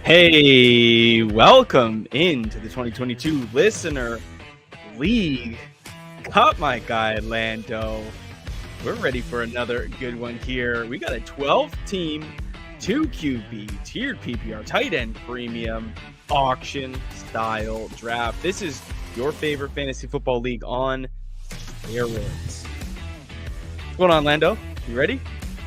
Hey, welcome into the 2022 Listener League. Got my guy, Lando. We're ready for another good one here. We got a 12-team, 2QB, tiered PPR, tight end premium, auction-style draft. This is your favorite fantasy football league on steroids. What's going on, Lando? You ready?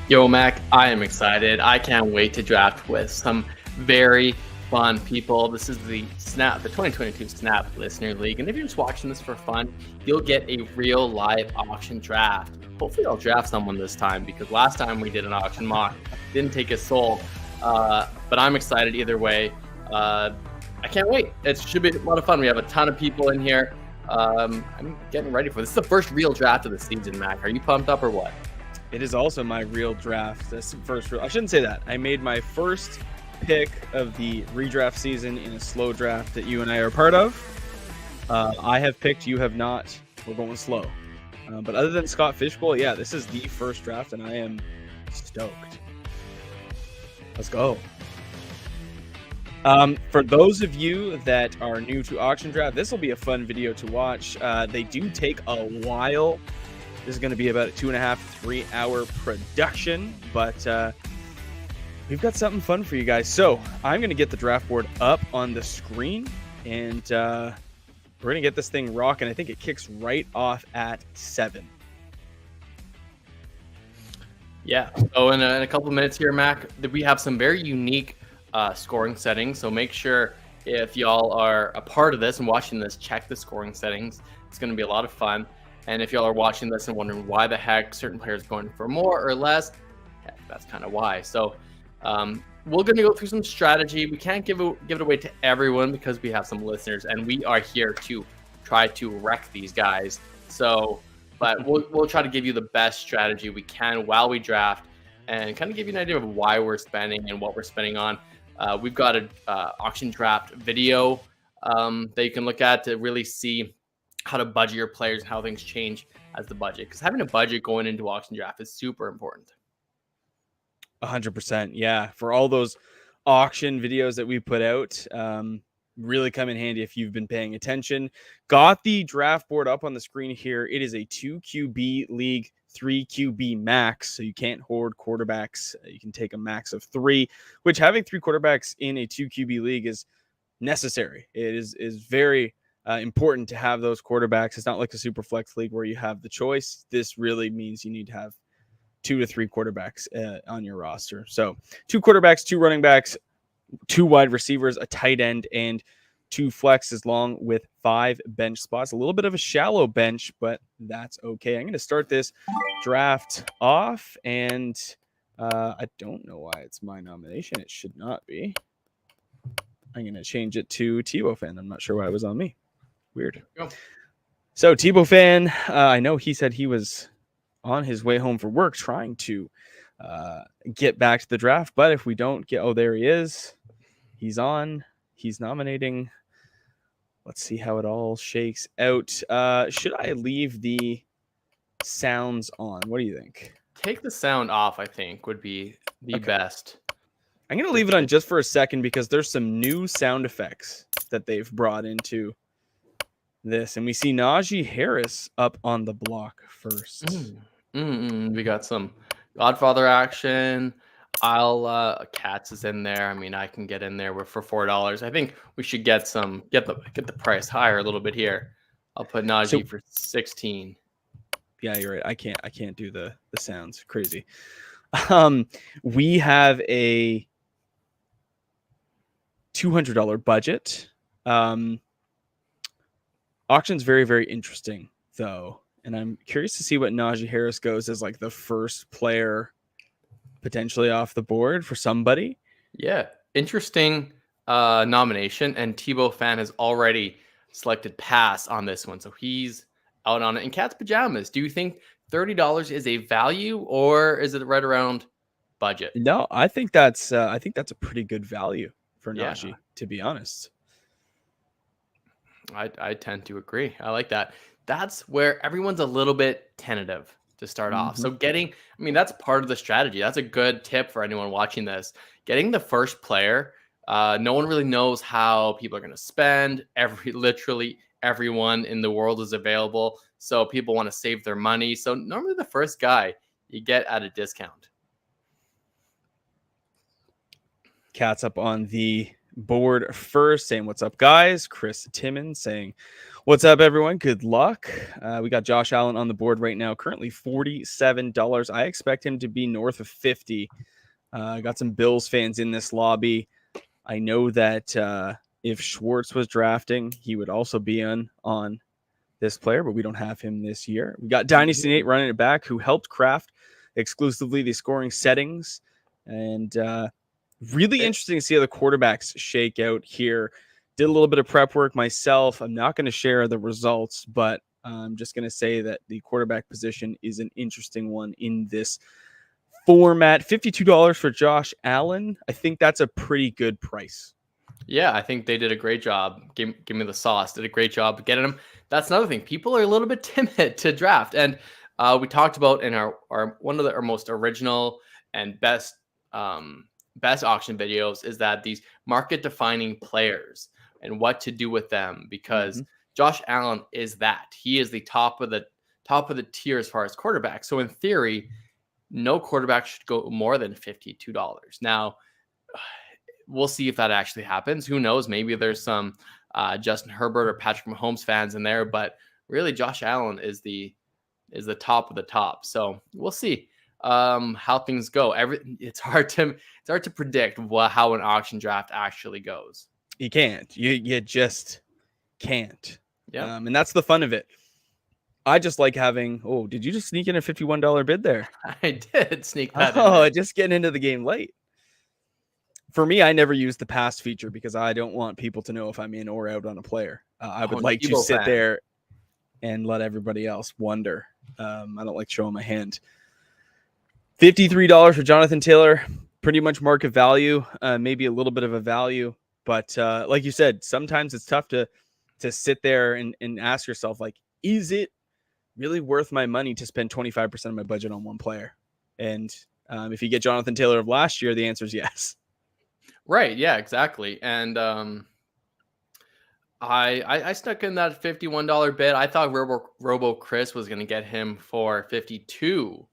Yo, Mac, I am excited. I can't wait to draft with some very fun people. This is the 2022 Snap Listener League. And if you're just watching this for fun, you'll get a real live auction draft. Hopefully I'll draft someone this time, because last time we did an auction mock, didn't take a soul. But I'm excited either way. I can't wait. It should be a lot of fun. We have a ton of people in here. I'm getting ready for this. This is the first real draft of the season, Mac. Are you pumped up or what? It is also my real draft. This first real. I shouldn't say that. I made my first pick of the redraft season in a slow draft that you and I are part of. I have picked, you have not. We're going slow. But other than Scott Fishbowl, yeah, this is the first draft, and I am stoked. Let's go. For those of you that are new to auction draft, this will be a fun video to watch. They do take a while. This is going to be about a 2.5 to 3 hour production, but we've got something fun for you guys. So I'm going to get the draft board up on the screen, and we're going to get this thing rocking. I think it kicks right off at 7. Yeah. So in a couple of minutes here, Mac, we have some very unique scoring settings. So make sure if y'all are a part of this and watching this, check the scoring settings. It's going to be a lot of fun. And if y'all are watching this and wondering why the heck certain players are going for more or less, that's kind of why. So we're going to go through some strategy. We can't give it away to everyone because we have some listeners, and we are here to try to wreck these guys. So, but we'll try to give you the best strategy we can while we draft, and kind of give you an idea of why we're spending and what we're spending on. We've got an auction draft video that you can look at to really see how to budget your players and how things change as the budget. Because having a budget going into auction draft is super important. 100%. Yeah. For all those auction videos that we put out, really come in handy if you've been paying attention. Got the draft board up on the screen here. It is a 2 QB league, 3 QB max. So you can't hoard quarterbacks. You can take a max of 3, which having 3 quarterbacks in a 2 QB league is necessary. It is very important to have those quarterbacks. It's not like a super flex league where you have the choice. This really means you need to have 2 to 3 quarterbacks on your roster. So 2 quarterbacks, 2 running backs, 2 wide receivers, a tight end, and 2 flexes, along with 5 bench spots. A little bit of a shallow bench, but that's okay. I'm going to start this draft off, and I don't know why it's my nomination. It should not be. I'm going to change it to Tebow fan. I'm not sure why it was on me. Weird. So Tebow fan, I know he said he was on his way home from work trying to get back to the draft, but if we don't get, oh, there he is. He's on. He's nominating. Let's see how it all shakes out. Should I leave the sounds on? What do you think? Take the sound off, I think, would be the best. I'm going to leave it on just for a second because there's some new sound effects that they've brought into this. And we see Najee Harris up on the block first. We got some Godfather action. Cats is in there. I mean, I can get in there for $4. I think we should get the price higher a little bit here. I'll put Najee for 16. Yeah, you're right. I can't do the sounds. Crazy. We have a $200 budget. Auction's very, very interesting though. And I'm curious to see what Najee Harris goes as like the first player potentially off the board for somebody. Yeah. Interesting nomination. And Tebow fan has already selected pass on this one. So he's out on it in cat's pajamas. Do you think $30 is a value, or is it right around budget? No, I think that's a pretty good value for Najee, to be honest. I tend to agree. I like that. That's where everyone's a little bit tentative to start off. So that's part of the strategy. That's a good tip for anyone watching this. Getting the first player. No one really knows how people are going to spend. Literally everyone in the world is available. So people want to save their money. So normally the first guy you get at a discount. Cat's up on the board first, saying what's up, guys. Chris Timmons saying what's up, everyone. Good luck. We got Josh Allen on the board right now, currently $47. I expect him to be north of 50. Got some Bills fans in this lobby. I know that if Schwartz was drafting, he would also be on this player, but we don't have him this year. We got Dynasty Nate running it back, who helped craft exclusively the scoring settings, and really interesting to see how the quarterbacks shake out here. Did a little bit of prep work myself. I'm not going to share the results, but I'm just going to say that the quarterback position is an interesting one in this format. $52 for Josh Allen. I think that's a pretty good price. Yeah, I think they did a great job. Give me the sauce. Did a great job getting him. That's another thing. People are a little bit timid to draft. And we talked about in our one of our most original and best auction videos is that these market defining players and what to do with them, because Josh Allen is that. He is the top of the tier as far as quarterback. So in theory, no quarterback should go more than $52. Now, we'll see if that actually happens. Who knows? Maybe there's some Justin Herbert or Patrick Mahomes fans in there, but really Josh Allen is the top of the top. So we'll see how things go. It's hard to predict how an auction draft actually goes. You can't. You just can't. Yeah. And that's the fun of it. I just like having. Oh, did you just sneak in a $51 bid there? I did sneak that. Oh, just getting into the game late. For me, I never use the pass feature because I don't want people to know if I'm in or out on a player. I would like to sit there and let everybody else wonder. I don't like showing my hand. $53 for Jonathan Taylor, pretty much market value, maybe a little bit of a value. But like you said, sometimes it's tough to sit there and ask yourself, like, is it really worth my money to spend 25% of my budget on one player? And if you get Jonathan Taylor of last year, the answer is yes. Right. Yeah, exactly. And I stuck in that $51 bid. I thought Robo Chris was going to get him for 52.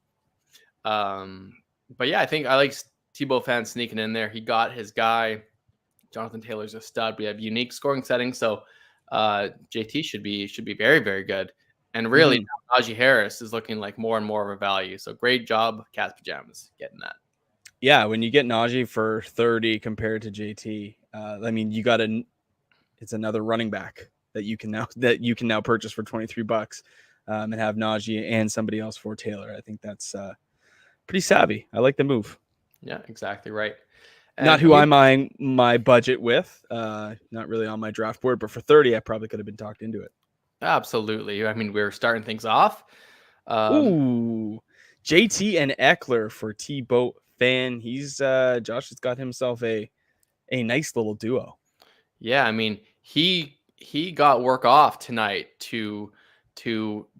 But yeah, I think I like Tebow fan sneaking in there. He got his guy. Jonathan Taylor's a stud. We have unique scoring settings, so JT should be very, very good. And really, Najee Harris is looking like more and more of a value. So great job, Cat's Pajamas, getting that. Yeah, when you get Najee for 30 compared to JT, I mean, you got it's another running back that you can now purchase for $23, and have Najee and somebody else for Taylor. I think that's pretty savvy. I like the move. Yeah, exactly right. And not who I'm eyeing my budget with. Not really on my draft board, but for 30, I probably could have been talked into it. Absolutely. I mean, we're starting things off. Ooh, JT and Eckler for T-Boat fan. He's Josh has got himself a nice little duo. Yeah, I mean, he got work off tonight to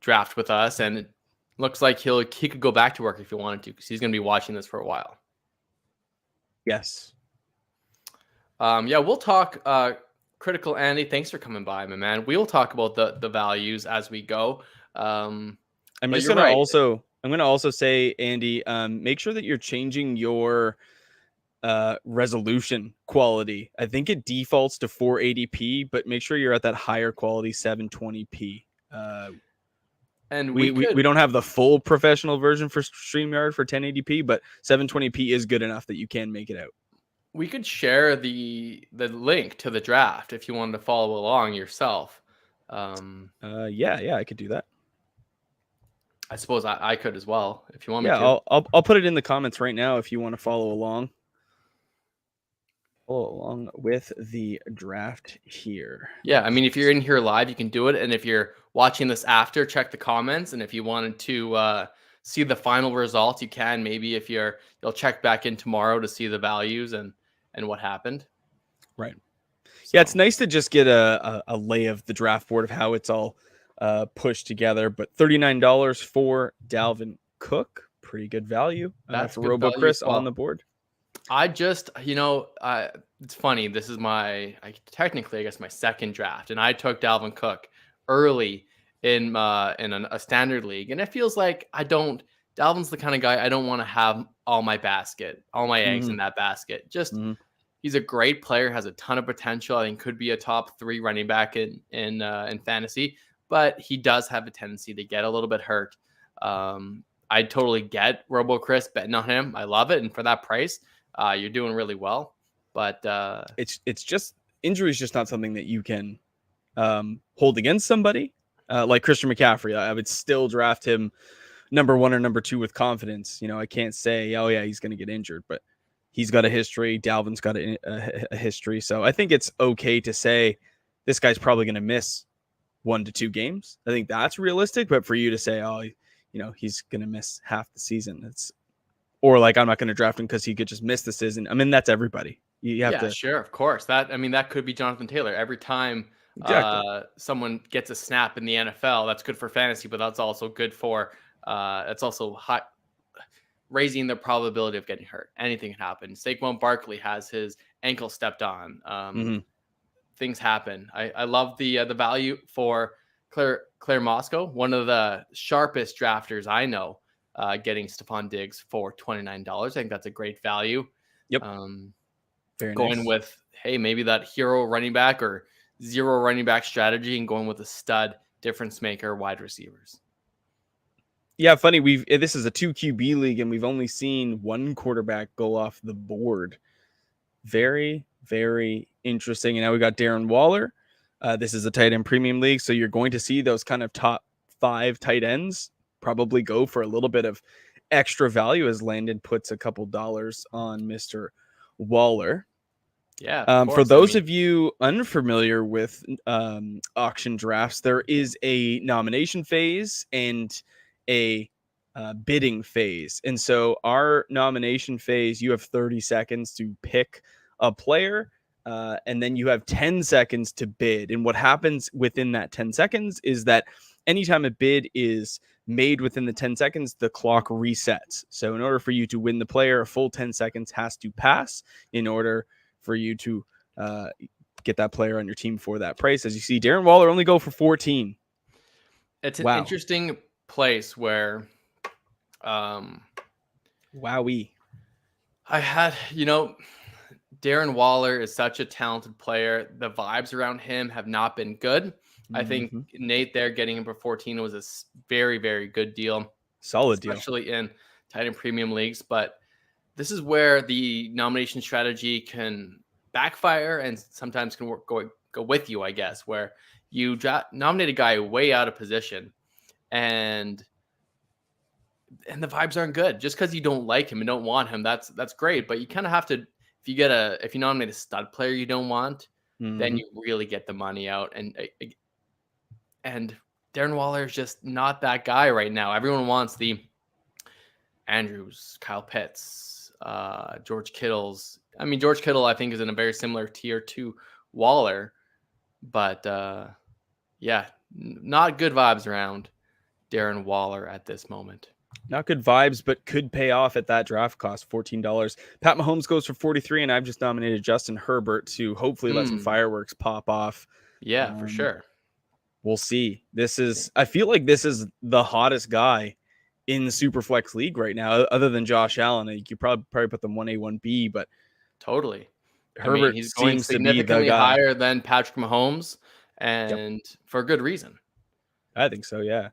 draft with us, and it looks like he could go back to work if he wanted to, because he's going to be watching this for a while. Yes. Yeah, we'll talk. Critical Andy, thanks for coming by, my man. We'll talk about the values as we go. I'm gonna also say, Andy, make sure that you're changing your resolution quality. I think it defaults to 480p, but make sure you're at that higher quality 720p. And we don't have the full professional version for StreamYard for 1080p, but 720p is good enough that you can make it out. We could share the link to the draft if you wanted to follow along yourself. Yeah, I could do that. I suppose I could as well if you want me to. Yeah, I'll put it in the comments right now if you want to follow along. Along with the draft here. Yeah, I mean, if you're in here live, you can do it, and if you're watching this after, check the comments. And if you wanted to see the final results, you can. Maybe if you'll check back in tomorrow to see the values and what happened. Right. So. Yeah, it's nice to just get a lay of the draft board of how it's all pushed together. But $39 for Dalvin Cook, pretty good value. That's for Robo Chris on the board. I just, it's funny. This is technically, I guess, my second draft, and I took Dalvin Cook early in a standard league, and it feels like Dalvin's the kind of guy I don't want to have all my eggs in that basket. Just he's a great player, has a ton of potential. I think could be a top 3 running back in fantasy, but he does have a tendency to get a little bit hurt. I totally get Robo Chris betting on him. I love it, and for that price, you're doing really well. But it's just injury is just not something that you can hold against somebody like Christian McCaffrey. I would still draft him number 1 or number 2 with confidence. I can't say, oh yeah, he's going to get injured, but he's got a history. Dalvin's got a history. So I think it's okay to say this guy's probably going to miss 1 to 2 games. I think that's realistic. But for you to say, oh, he's going to miss half the season, or like I'm not going to draft him because he could just miss the season. I mean, that's everybody. You have to. Sure, of course. That could be Jonathan Taylor. Every time someone gets a snap in the NFL, that's good for fantasy, but that's also good for that's also raising the probability of getting hurt. Anything can happen. Saquon Barkley has his ankle stepped on. Things happen. I love the value for Claire Moscow, one of the sharpest drafters I know, getting Stephon Diggs for $29. I think that's a great value. Yep. Very going nice. With, hey, maybe that hero running back or zero running back strategy, and going with a stud difference maker wide receivers. Yeah, funny. This is a 2 QB league, and we've only seen 1 quarterback go off the board. Very, very interesting. And now we got Darren Waller. This is a tight end premium league, so you're going to see those kind of top 5 tight ends probably go for a little bit of extra value as Landon puts a couple dollars on Mr. Waller. Yeah. For those of you unfamiliar with auction drafts, there is a nomination phase and a bidding phase. And so our nomination phase, you have 30 seconds to pick a player, and then you have 10 seconds to bid. And what happens within that 10 seconds is that anytime a bid is made within the 10 seconds, the clock resets. So in order for you to win the player, a full 10 seconds has to pass in order for you to get that player on your team for that price. As you see, Darren Waller only go for 14. It's an Wow. interesting place where Wowee. I had, Darren Waller is such a talented player. The vibes around him have not been good. I think Nate there getting him for 14 was a very, very good deal. Solid deal. Especially in tight end premium leagues. But this is where the nomination strategy can backfire and sometimes can go with you, I guess, where you nominate a guy way out of position and the vibes aren't good. Just because you don't like him and don't want him, that's great. But you kind of have to, if you nominate a stud player you don't want, then you really get the money out. And Darren Waller is just not that guy right now. Everyone wants the Andrews, Kyle Pitts, George Kittles. I mean, George Kittle, I think, is in a very similar tier to Waller. But, not good vibes around Darren Waller at this moment. Not good vibes, but could pay off at that draft cost, $14. Pat Mahomes goes for 43, and I've just nominated Justin Herbert to hopefully let some fireworks pop off. Yeah, for sure. We'll see. I feel like this is the hottest guy in the Superflex league right now, other than Josh Allen. You could probably put them 1A, 1B, but totally. Herbert he's going seems to be the guy. Higher than Patrick Mahomes, and for good reason. I think so, yeah.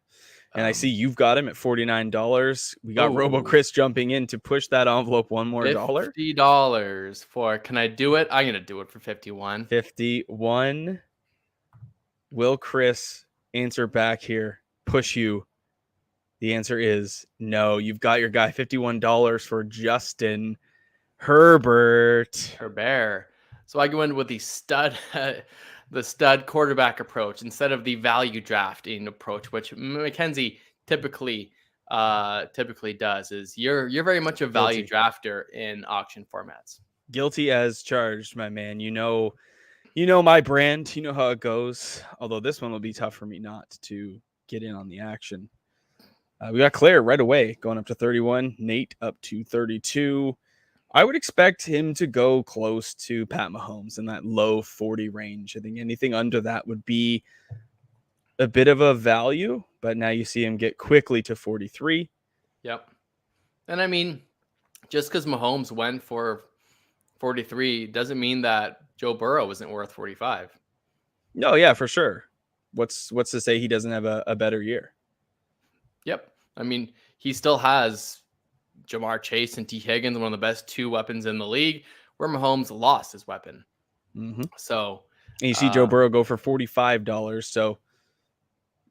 And I see you've got him at $49. We got Robo Chris jumping in to push that envelope one more dollar. $50 for, can I do it? I'm going to do it for 51. 51. Will Chris answer back here? Push you? The answer is no. You've got your guy $51 for Justin Herbert. So I go in with the stud quarterback approach instead of the value drafting approach, which Mackenzie typically does. Is you're very much a value drafter in auction formats. Guilty as charged, my man. You know my brand. You know how it goes. Although this one will be tough for me not to get in on the action. We got Claire right away going up to 31. Nate up to 32. I would expect him to go close to Pat Mahomes in that low 40 range. I think anything under that would be a bit of a value, but now you see him get quickly to 43. Yep. And I mean, just because Mahomes went for 43 doesn't mean that Joe Burrow isn't worth 45. No, yeah, for sure. What's to say he doesn't have a better year? Yep. I mean, he still has Jamar Chase and T. Higgins, one of the best two weapons in the league, where Mahomes lost his weapon. So, and you see Joe Burrow go for $45. So a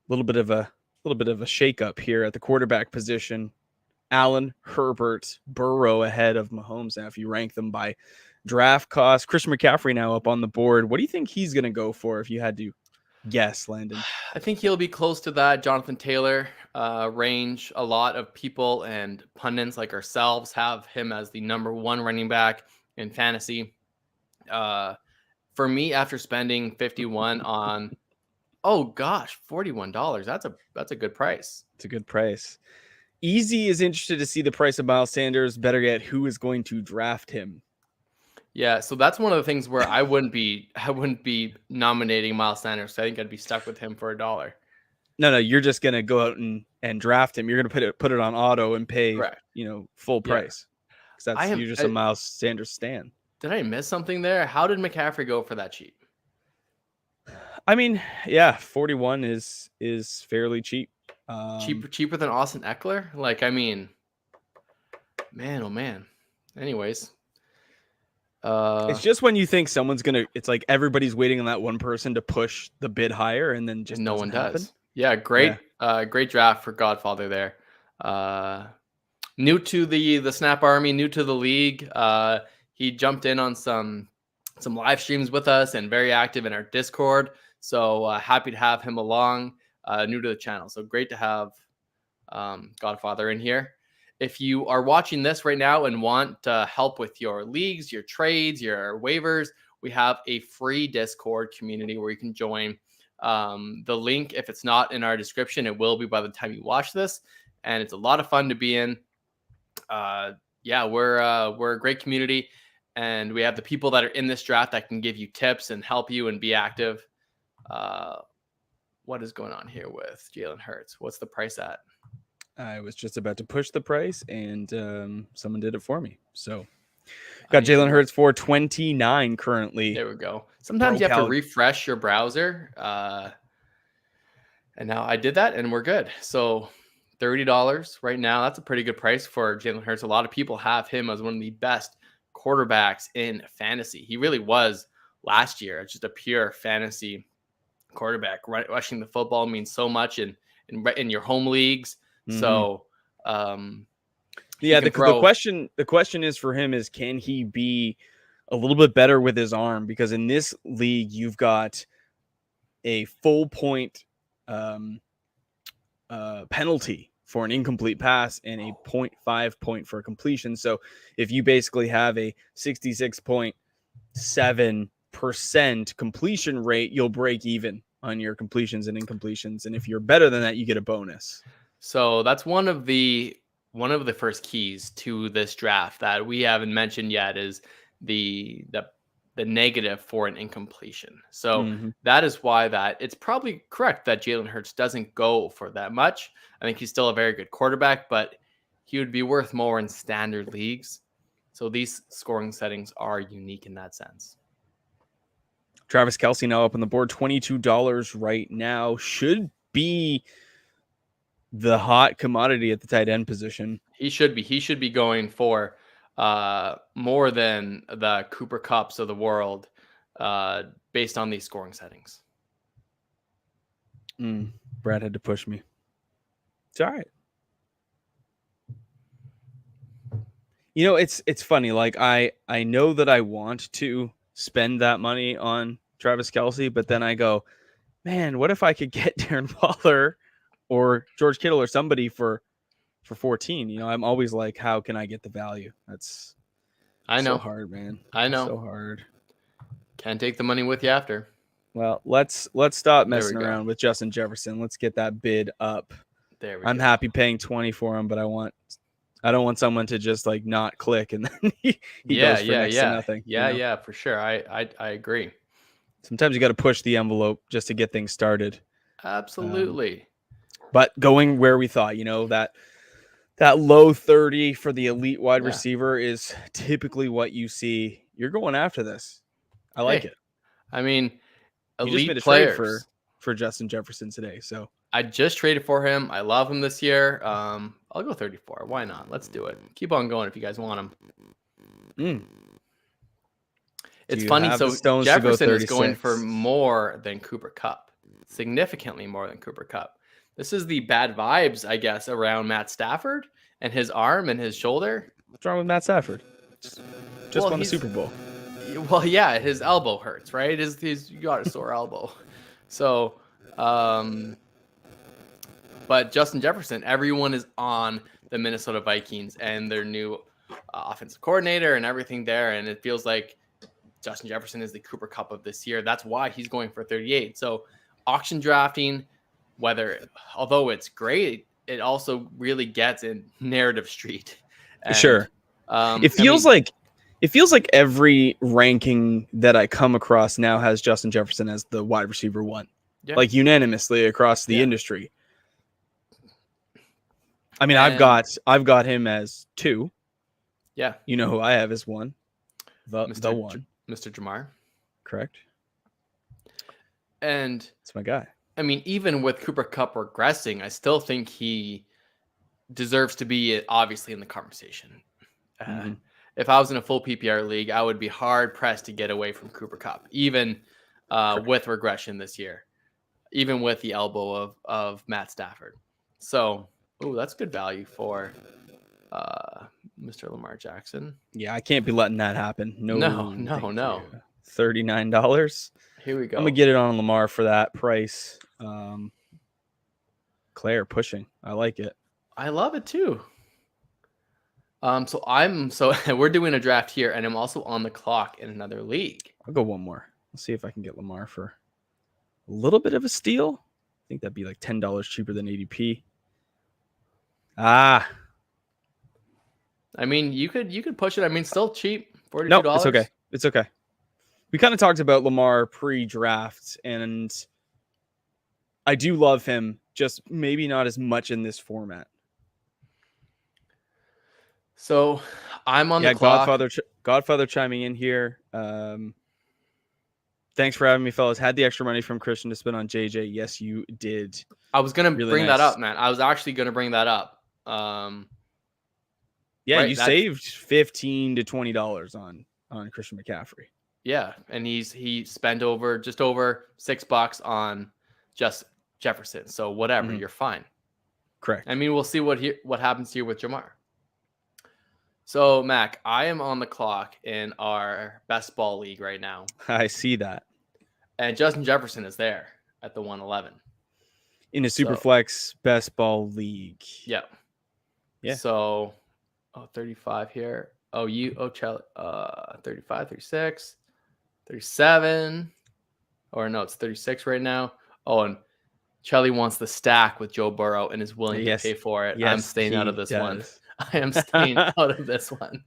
little bit of a shakeup here at the quarterback position. Allen, Herbert, Burrow ahead of Mahomes now if you rank them by draft cost. Christian McCaffrey now up on the board. What do you think he's going to go for if you had to guess, Landon? I think he'll be close to that Jonathan Taylor range. A lot of people and pundits like ourselves have him as the number one running back in fantasy. For me, after spending 51 on, $41, that's a good price. It's a good price. Easy is interested to see the price of Miles Sanders. Better yet, who is going to draft him? Yeah, so that's one of the things where I wouldn't be nominating Miles Sanders. I think I'd be stuck with him for $1. No, you're just gonna go out and draft him. You're gonna put it on auto and pay full price. Because you're just a Miles Sanders stan. Did I miss something there? How did McCaffrey go for that cheap? I mean, yeah, 41 is fairly cheap. Cheaper than Austin Eckler? Like, I mean, man, oh man. Anyways. It's just when you think someone's it's like everybody's waiting on that one person to push the bid higher, and then just no one does. Yeah, great draft for Godfather there. New to the Snap Army, new to the league. He jumped in on some live streams with us and very active in our Discord. So happy to have him along. New to the channel, so great to have Godfather in here. If you are watching this right now and want help with your leagues, your trades, your waivers, we have a free Discord community where you can join. The link, if it's not in our description, it will be by the time you watch this. And it's a lot of fun to be in. We're a great community. and we have the people that are in this draft that can give you tips and help you and be active. What is going on here with Jalen Hurts? What's the price at? I was just about to push the price, and someone did it for me. So got Jalen Hurts for 29 currently. There we go. Sometimes you have to refresh your browser. And now I did that, and we're good. So $30 right now. That's a pretty good price for Jalen Hurts. A lot of people have him as one of the best quarterbacks in fantasy. He really was last year. It's just a pure fantasy quarterback. Rushing the football means so much in your home leagues. Mm-hmm. So, the question is for him is, can he be a little bit better with his arm? Because in this league, you've got a full point penalty for an incomplete pass and a 0.5 point for a completion. So if you basically have a 66.7% completion rate, you'll break even on your completions and incompletions. And if you're better than that, you get a bonus. So that's one of the first keys to this draft that we haven't mentioned yet is the negative for an incompletion. So that is why that it's probably correct that Jalen Hurts doesn't go for that much. I think he's still a very good quarterback, but he would be worth more in standard leagues. So these scoring settings are unique in that sense. Travis Kelce now up on the board, $22 right now. Should be the hot commodity at the tight end position. He should be going for more than the Cooper Kupps of the world based on these scoring settings. Brad had to push me. It's all right. You know, it's funny. Like I know that I want to spend that money on Travis Kelce, but then I go, man, what if I could get Darren Waller or George Kittle or somebody for 14? You know, I'm always like, how can I get the value? That's so hard, man. I know. So hard. Can't take the money with you after. Well, let's stop messing around with Justin Jefferson. Let's get that bid up. There we I'm happy paying 20 for him, but I don't want someone to just like not click and then he goes for next to nothing. Yeah, for sure. I agree. Sometimes you got to push the envelope just to get things started. Absolutely. But going where we thought, you know, that low 30 for the elite wide receiver is typically what you see. You're going after this. I like it. I mean, elite just made a players trade for Justin Jefferson today. So I just traded for him. I love him this year. I'll go 34. Why not? Let's do it. Keep on going if you guys want him. It's funny. So Jefferson is going for more than Cooper Kupp, significantly more than Cooper Kupp. This is the bad vibes, I guess, around Matt Stafford and his arm and his shoulder. What's wrong with Matt Stafford? Just won the Super Bowl. Well, yeah, his elbow hurts, right? He's got a sore elbow. So, but Justin Jefferson, everyone is on the Minnesota Vikings and their new offensive coordinator and everything there. And it feels like Justin Jefferson is the Cooper Kupp of this year. That's why he's going for 38. So auction drafting, although it's great, it also really gets in narrative street. And, sure. It feels like every ranking that I come across now has Justin Jefferson as the wide receiver one, like unanimously across the industry. I mean, I've got him as 2. Yeah. You know who I have as 1. The one. Mr. Jamar. Correct. And it's my guy. I mean, even with Cooper Kupp regressing, I still think he deserves to be obviously in the conversation. If I was in a full PPR league, I would be hard pressed to get away from Cooper Kupp, even with regression this year, even with the elbow of Matt Stafford. So, that's good value for Mr. Lamar Jackson. Yeah, I can't be letting that happen. No. $39. Here we go. I'm gonna get it on Lamar for that price. Claire pushing. I like it. I love it too. So we're doing a draft here, and I'm also on the clock in another league. I'll go one more. Let's see if I can get Lamar for a little bit of a steal. I think that'd be like $10 cheaper than ADP. I mean, you could push it. I mean, still cheap. $42. No, it's okay. It's okay. We kind of talked about Lamar pre-draft, and I do love him, just maybe not as much in this format. So I'm on the clock. Godfather chiming in here. Thanks for having me, fellas. Had the extra money from Christian to spend on JJ. Yes, you did. I was gonna Really bring nice. that up, man. I was actually gonna bring that up. Yeah, right, you saved $15 to $20 on Christian McCaffrey. Yeah, and he spent just over $6 on just Jefferson. So whatever, you're fine. Correct. I mean, we'll see what happens here with Jamar. So Mac, I am on the clock in our best ball league right now, I see that. and Justin Jefferson is there at the 111 in a Superflex best ball league. Yeah. Yeah. So, 35 here. Charlie, 35, 36, 37. Or no, it's 36 right now. Oh, and Charlie wants the stack with Joe Burrow and is willing to pay for it. Yes, I'm staying out of this one. does. I am staying out of this one.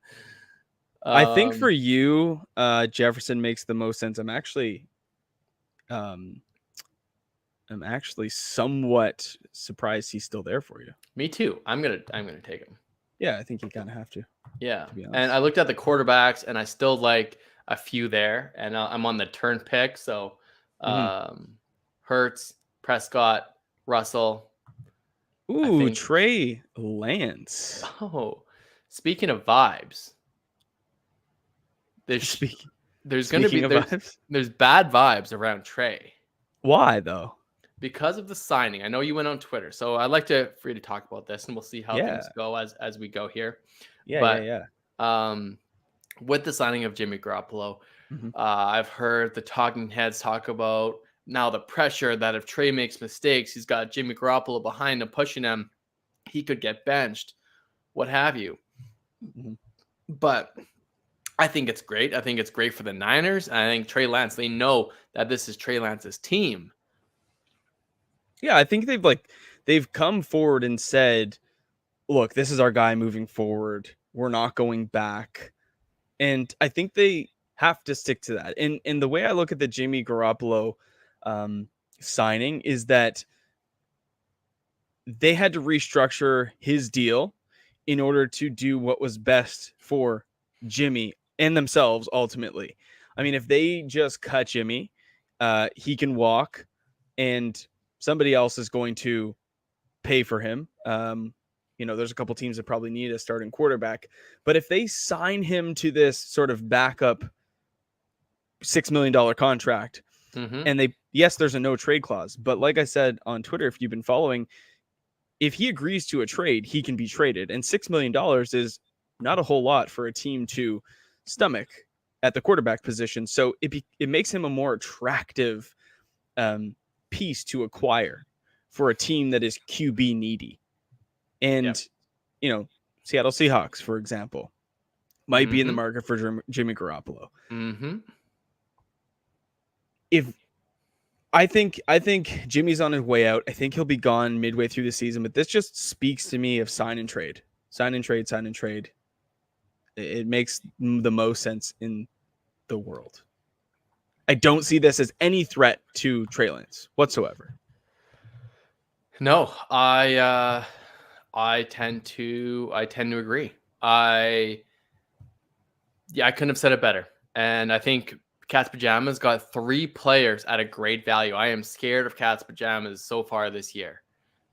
I think for you, Jefferson makes the most sense. I'm actually somewhat surprised he's still there for you. Me too. I'm gonna take him. Yeah, I think you kind of have to. Yeah, and I looked at the quarterbacks, and I still like a few there, and I'm on the turn pick. So, Hurts, Prescott, Russell. Ooh, Trey Lance. Oh, speaking of vibes, there's bad vibes around Trey. Why though? Because of the signing. I know you went on Twitter, so I'd like for you to talk about this, and we'll see how things go as we go here. Yeah. With the signing of Jimmy Garoppolo, I've heard the talking heads talk about now the pressure that if Trey makes mistakes, he's got Jimmy Garoppolo behind him, pushing him, he could get benched, what have you. But I think it's great. I think it's great for the Niners. And I think Trey Lance, they know that this is Trey Lance's team. Yeah, I think they've come forward and said, look, this is our guy moving forward. We're not going back. And I think they have to stick to that. And the way I look at the Jimmy Garoppolo signing is that they had to restructure his deal in order to do what was best for Jimmy and themselves ultimately. I mean, if they just cut Jimmy, he can walk and somebody else is going to pay for him. There's a couple teams that probably need a starting quarterback, but if they sign him to this sort of backup $6 million contract, and there's a no trade clause, but like I said on Twitter, if you've been following, if he agrees to a trade, he can be traded, and $6 million is not a whole lot for a team to stomach at the quarterback position. So it makes him a more attractive piece to acquire for a team that is QB needy. And, Seattle Seahawks, for example, might be in the market for Jimmy Garoppolo. If I think Jimmy's on his way out. I think he'll be gone midway through the season, but this just speaks to me of sign and trade. It makes the most sense in the world. I don't see this as any threat to Trey Lance whatsoever. No, I tend to agree. I couldn't have said it better. And I think Cat's Pajamas got 3 players at a great value. I am scared of Cat's Pajamas so far this year.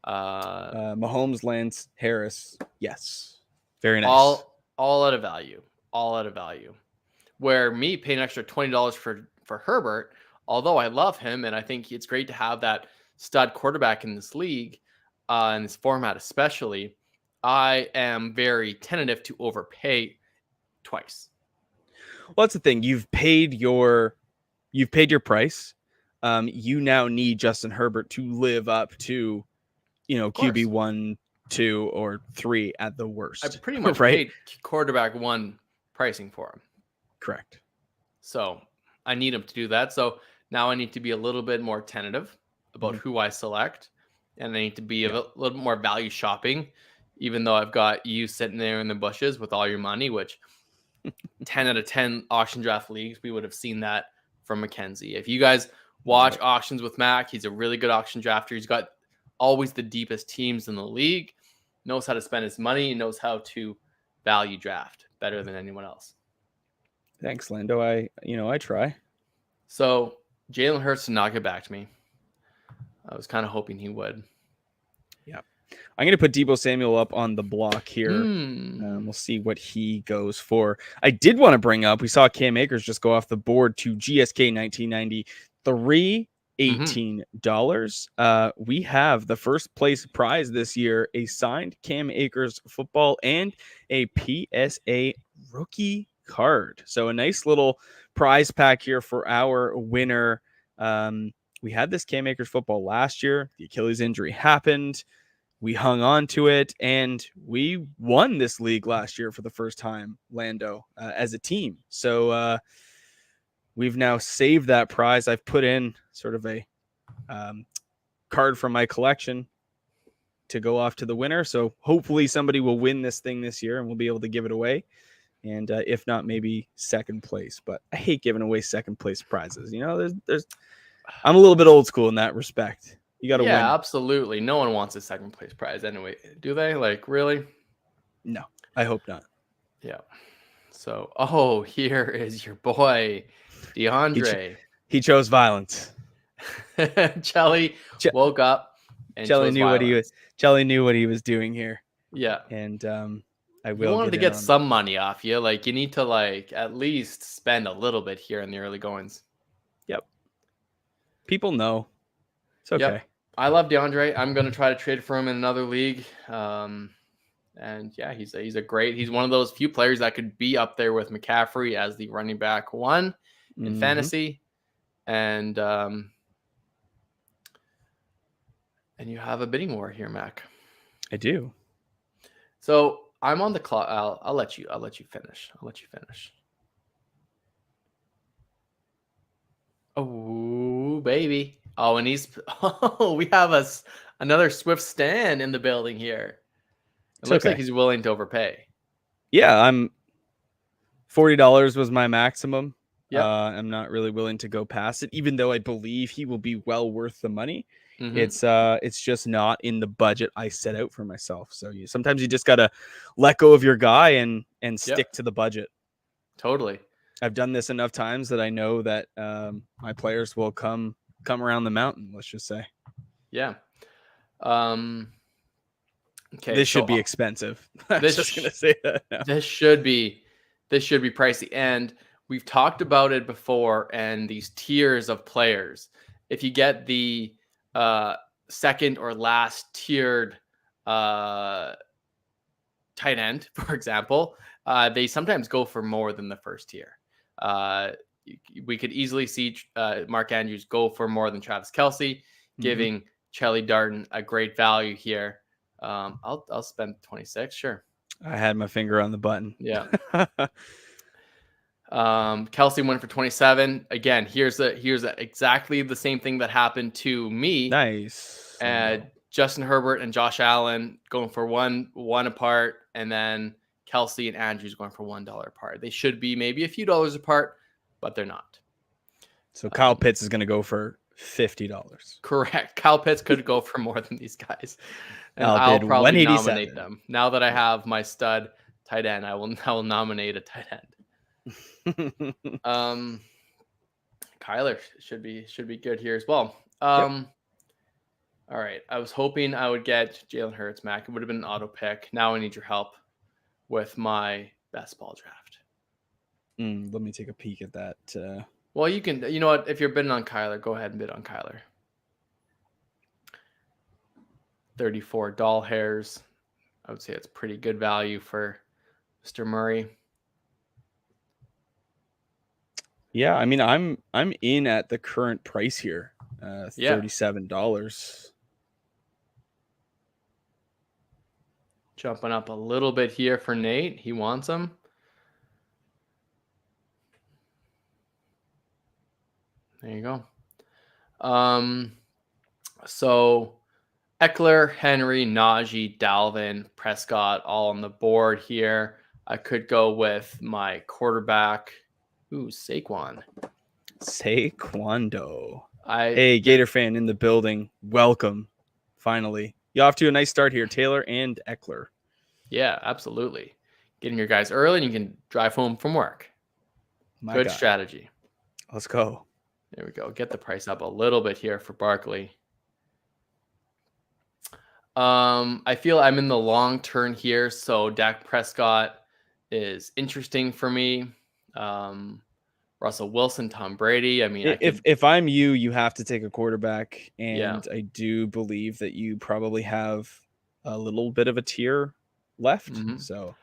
Mahomes, Lance, Harris. Yes. Very nice. All at a value. Where me paying an extra $20 for Herbert, although I love him and I think it's great to have that stud quarterback in this league, in this format especially, I am very tentative to overpay twice. Well, that's the thing. You've paid your price. You now need Justin Herbert to live up to, QB 1, 2, or 3 at the worst. I pretty much paid quarterback 1 pricing for him. Correct. So I need him to do that. So now I need to be a little bit more tentative about who I select. And I need to be a little more value shopping, even though I've got you sitting there in the bushes with all your money, which 10 out of 10 auction draft leagues, we would have seen that from Mackenzie. If you guys watch auctions with Mac, he's a really good auction drafter. He's got always the deepest teams in the league, knows how to spend his money, and knows how to value draft better than anyone else. Thanks, Lando. I try. So Jalen Hurts did not get back to me. I was kind of hoping he would. Yeah. I'm going to put Deebo Samuel up on the block here. We'll see what he goes for. I did want to bring up, we saw Cam Akers just go off the board to GSK 1990, $18. We have the first place prize this year, a signed Cam Akers football and a PSA rookie card. So a nice little prize pack here for our winner. We had this Cam Akers football last year. The Achilles injury happened. We hung on to it, and we won this league last year for the first time, Lando, as a team. So we've now saved that prize. I've put in sort of a card from my collection to go off to the winner. So hopefully somebody will win this thing this year, and we'll be able to give it away. And if not, maybe second place. But I hate giving away second place prizes. There's I'm a little bit old school in that respect. You got to win. Yeah, absolutely. No one wants a second place prize anyway. Do they? Like, really? No, I hope not. Yeah. So, here is your boy, DeAndre. He chose violence. Chelly woke up and Chelly chose knew violence. Chelly knew what he was doing here. Yeah. And I will. You wanted to get some money off you. Like, you need to at least spend a little bit here in the early goings. Yep. People know. It's okay. Yep. I love DeAndre. I'm going to try to trade for him in another league. And yeah, he's one of those few players that could be up there with McCaffrey as the running back one in fantasy. And you have a bidding war here, Mac. I do. So I'm on the clock. I'll let you finish. Oh, baby. Oh, and we have another Swift Stan in the building here. It looks like he's willing to overpay. Yeah, $40 was my maximum. Yeah. I'm not really willing to go past it, even though I believe he will be well worth the money. Mm-hmm. It's just not in the budget I set out for myself. So sometimes you just gotta let go of your guy and stick to the budget. Totally. I've done this enough times that I know that my players will come around the mountain. Let's just say. Yeah. Okay. This should be expensive. I'm just gonna say that now. This should be pricey, and we've talked about it before. And these tiers of players, if you get the second or last tiered tight end, for example, they sometimes go for more than the first tier. We could easily see Mark Andrews go for more than Travis Kelce, giving Chelly Darden a great value here. I'll spend 26, sure. I had my finger on the button. Yeah. Kelce went for 27. Again, here's exactly the same thing that happened to me. Nice. Justin Herbert and Josh Allen going for one apart, and then Kelce and Andrews going for $1 apart. They should be maybe a few dollars apart, but they're not. So Kyle Pitts is going to go for $50. Correct. Kyle Pitts could go for more than these guys. And I'll probably nominate them. Now that I have my stud tight end, I will nominate a tight end. Kyler should be good here as well. All right. I was hoping I would get Jalen Hurts, Mac. It would have been an auto pick. Now I need your help with my best ball draft. Let me take a peek at that. Well, you can. You know what? If you're bidding on Kyler, go ahead and bid on Kyler. 34 doll hairs. I would say it's pretty good value for Mr. Murray. Yeah, I mean, I'm in at the current price here, $37. Jumping up a little bit here for Nate. He wants them. There you go. So Eckler, Henry, Najee, Dalvin, Prescott, all on the board here. I could go with my quarterback. Ooh, Saquon. Saquondo. Hey, Gator fan in the building. Welcome. Finally. You're off to a nice start here, Taylor and Eckler. Yeah, absolutely. Getting your guys early and you can drive home from work. Good strategy. Let's go. There we go. Get the price up a little bit here for Barkley. I feel I'm in the long turn here, so Dak Prescott is interesting for me. Russell Wilson, Tom Brady. I mean, if I'm you, you have to take a quarterback, and I do believe that you probably have a little bit of a tier left. So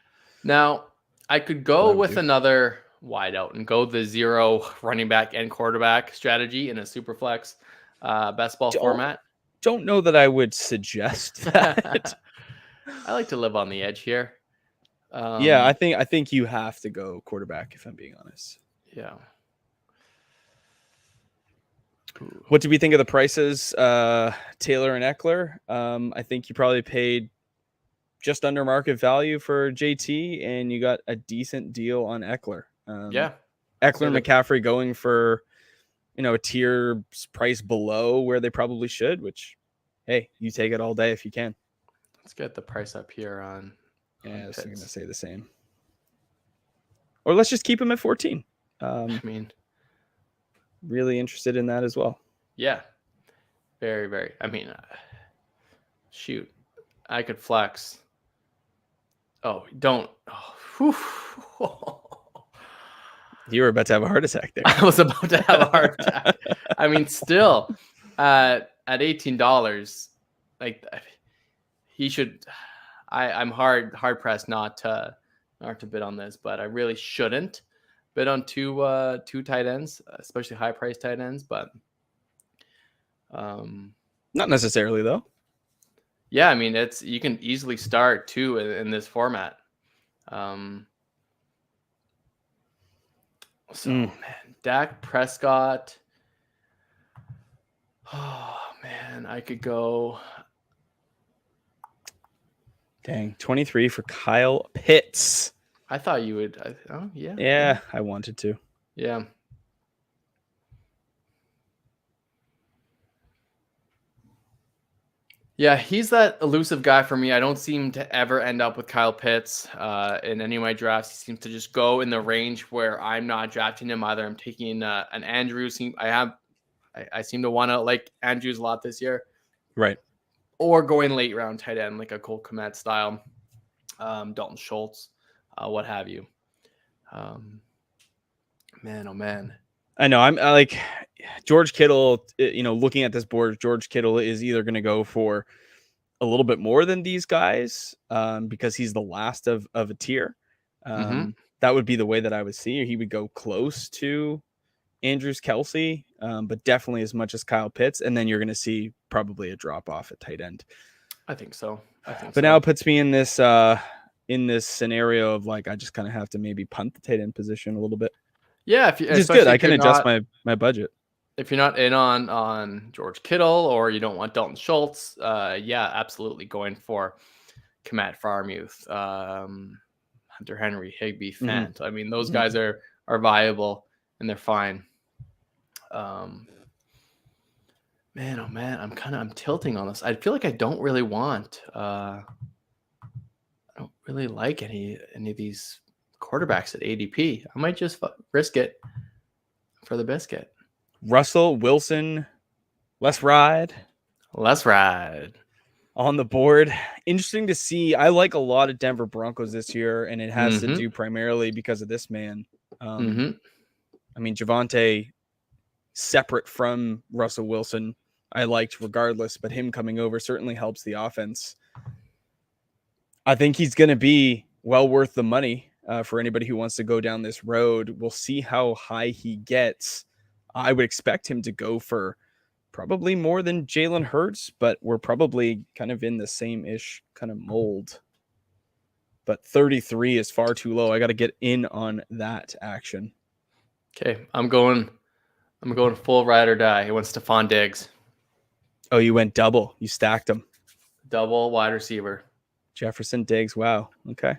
now I could go with another wideout and go the 0 running back and quarterback strategy in a super flex best ball format. Don't know that I would suggest that. I like to live on the edge here. Yeah, I think you have to go quarterback, if I'm being honest. Yeah. What do we think of the prices, Taylor and Eckler? I think you probably paid just under market value for JT, and you got a decent deal on Eckler. Yeah. Eckler and McCaffrey going for, a tier price below where they probably should, which, hey, you take it all day if you can. Let's get the price up here on. Yeah, I was going to say the same. Or let's just keep him at 14. I mean, really interested in that as well. Yeah. Very, very. I mean, shoot. I could flex. Oh, don't. Oh, you were about to have a heart attack there. I was about to have a heart attack. I mean, still, at $18, like he should. I'm hard pressed not to bid on this, but I really shouldn't bid on two tight ends, especially high price tight ends. But not necessarily though. Yeah, I mean you can easily start two in this format. Man, Dak Prescott. Oh man, I could go. Dang, 23 for Kyle Pitts. I thought you would. Yeah. Yeah, I wanted to. Yeah. Yeah, he's that elusive guy for me. I don't seem to ever end up with Kyle Pitts in any of my drafts. He seems to just go in the range where I'm not drafting him. Either I'm taking an Andrews. I seem to want to like Andrews a lot this year. Right. Or going late round tight end, like a Cole Kmet style, Dalton Schultz, what have you. Man, oh man. I know. I like George Kittle, looking at this board, George Kittle is either going to go for a little bit more than these guys because he's the last of a tier. That would be the way that I would see. He would go close to Andrews, Kelsey, but definitely as much as Kyle Pitts. And then you're going to see probably a drop off at tight end. I think so. But now it puts me in this scenario of like, I just kind of have to maybe punt the tight end position a little bit. Yeah, it's good. I can adjust my budget. If you're not in on George Kittle or you don't want Dalton Schultz, yeah, absolutely going for Kmet, Farmuth, Hunter Henry, Higbee, Fant. I mean, those guys are viable and they're fine. Man, oh man, I'm tilting on this. I feel like I don't really want. I don't really like any of these quarterbacks at ADP. I might just risk it for the biscuit. Russell Wilson, let's ride on the board. Interesting to see. I like a lot of Denver Broncos this year, and it has to do primarily because of this man. I mean, Javonte, separate from Russell Wilson, I liked regardless, but him coming over certainly helps the offense. I think he's going to be well worth the money. For anybody who wants to go down this road. We'll see how high he gets. I would expect him to go for probably more than Jalen Hurts, but we're probably kind of in the same-ish kind of mold. But 33 is far too low. I got to get in on that action. Okay, I'm going full ride or die. He went Stephon Diggs. Oh, you went double. You stacked him. Double wide receiver. Jefferson, Diggs. Wow. Okay.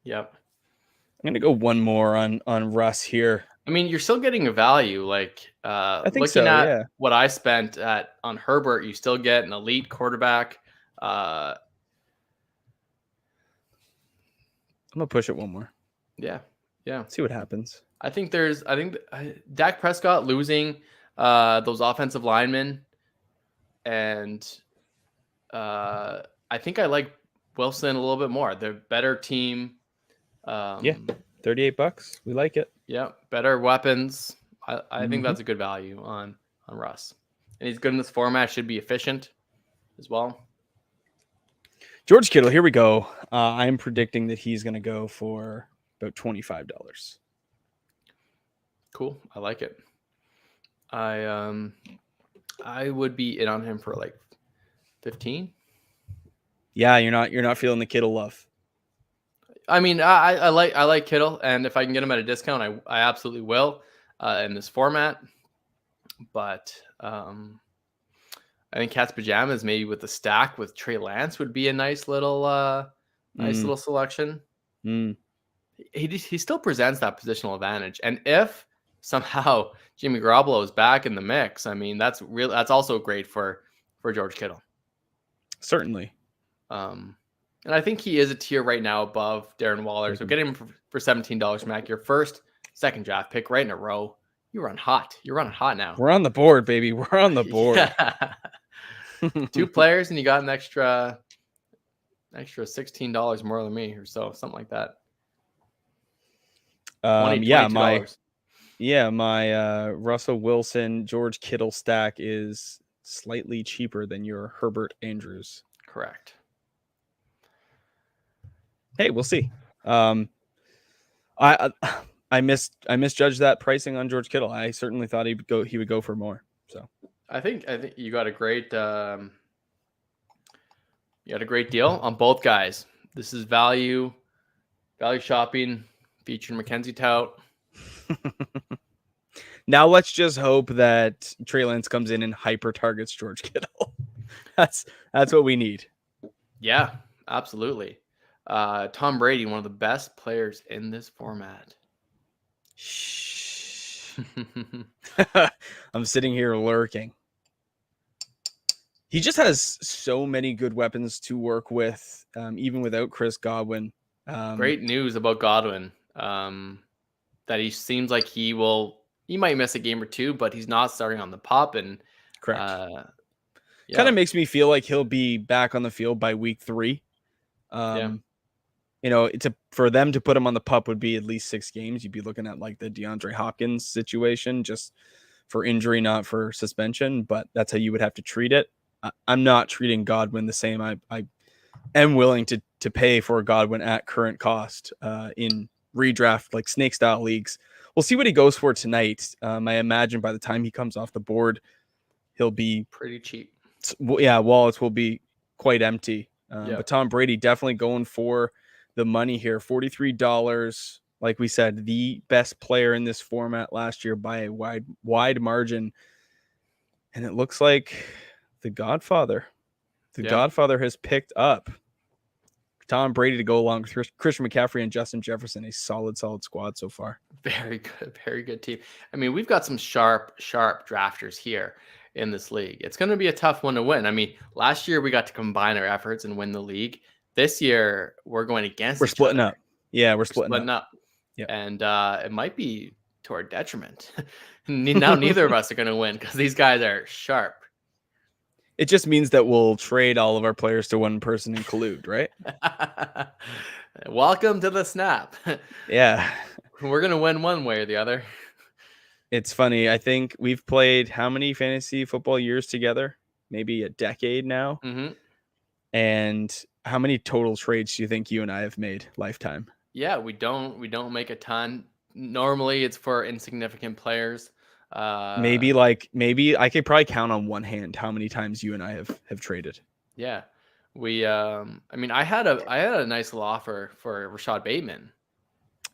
Yep. I'm gonna go one more on Russ here. I mean, you're still getting a value. Like I think looking so. at Yeah, what I spent on Herbert, you still get an elite quarterback. I'm gonna push it one more. Yeah, yeah. See what happens. I think Dak Prescott losing those offensive linemen, and I think I like Wilson a little bit more. They're better team. Yeah, Um, $38. We like it. yeah, better weapons. I think Mm-hmm. that's a good value on Russ, and he's good in this format. Should be efficient as well. George Kittle, here we go. I'm predicting that he's going to go for about $25. Cool. I like it. I would be in on him for like 15. Yeah, you're not feeling the Kittle love. I mean, I like Kittle, and if I can get him at a discount, I absolutely will in this format. But I think Cat's Pajamas maybe with the stack with Trey Lance would be a nice little selection. Mm. He still presents that positional advantage, and if somehow Jimmy Garoppolo is back in the mix, I mean that's also great for George Kittle. Certainly. And I think he is a tier right now above Darren Waller. So get him for $17, Mac. Your first, second draft pick right in a row. You run hot. You're running hot now. We're on the board, baby. We're on the board. Yeah. 2 players, and you got an extra $16 more than me, or so, something like that. My Russell Wilson, George Kittle stack is slightly cheaper than your Herbert Andrews. Correct. Hey, we'll see. I misjudged that pricing on George Kittle. I certainly thought he would go for more. So I think you got a great deal on both guys. This is value shopping featuring Mackenzie Tout. Now let's just hope that Trey Lance comes in and hyper targets George Kittle. That's what we need. Yeah, absolutely. Tom Brady, one of the best players in this format. Shh. I'm sitting here lurking. He just has so many good weapons to work with, even without Chris Godwin. Great news about Godwin. That he seems like he might miss a game or two, but he's not starting on the pop. And correct. Yeah. Kind of makes me feel like he'll be back on the field by week 3. You know, for them to put him on the pup would be at least 6 games. You'd be looking at like the DeAndre Hopkins situation, just for injury, not for suspension. But that's how you would have to treat it. I'm not treating Godwin the same. I am willing to pay for Godwin at current cost in redraft, like snake style leagues. We'll see what he goes for tonight. I imagine by the time he comes off the board, he'll be pretty cheap. Yeah, wallets will be quite empty. But Tom Brady definitely going for the money here. $43. Like we said, the best player in this format last year by a wide margin. And it looks like the Godfather has picked up Tom Brady to go along with Christian McCaffrey and Justin Jefferson. A solid squad so far. Very good team. I mean, we've got some sharp drafters here in this league. It's going to be a tough one to win. I mean, last year we got to combine our efforts and win the league. This year we're going against. We're splitting up. Yeah, we're splitting up. Yep. And it might be to our detriment. Now neither of us are going to win because these guys are sharp. It just means that we'll trade all of our players to one person and collude, right? Welcome to the snap. Yeah. We're going to win one way or the other. It's funny. I think we've played how many fantasy football years together? Maybe a decade now. Mm-hmm. And how many total trades do you think you and I have made lifetime? Yeah, we don't make a ton. Normally it's for insignificant players. Maybe I could probably count on one hand how many times you and I have traded. Yeah. We I mean I had a nice little offer for Rashad Bateman.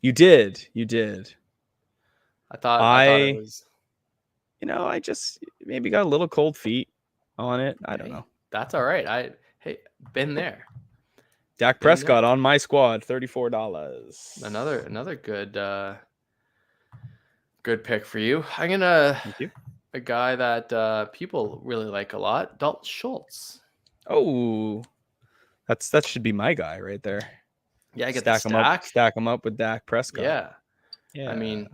You did. I thought it was, I just maybe got a little cold feet on it. I don't know. That's all right. Been there. Dak Prescott on my squad, $34. Another good pick for you. I'm gonna Thank you. a guy that people really like a lot, Dalton Schultz. Oh, that should be my guy right there. Yeah, I get the stack. Stack him up with Dak Prescott. Yeah. I mean,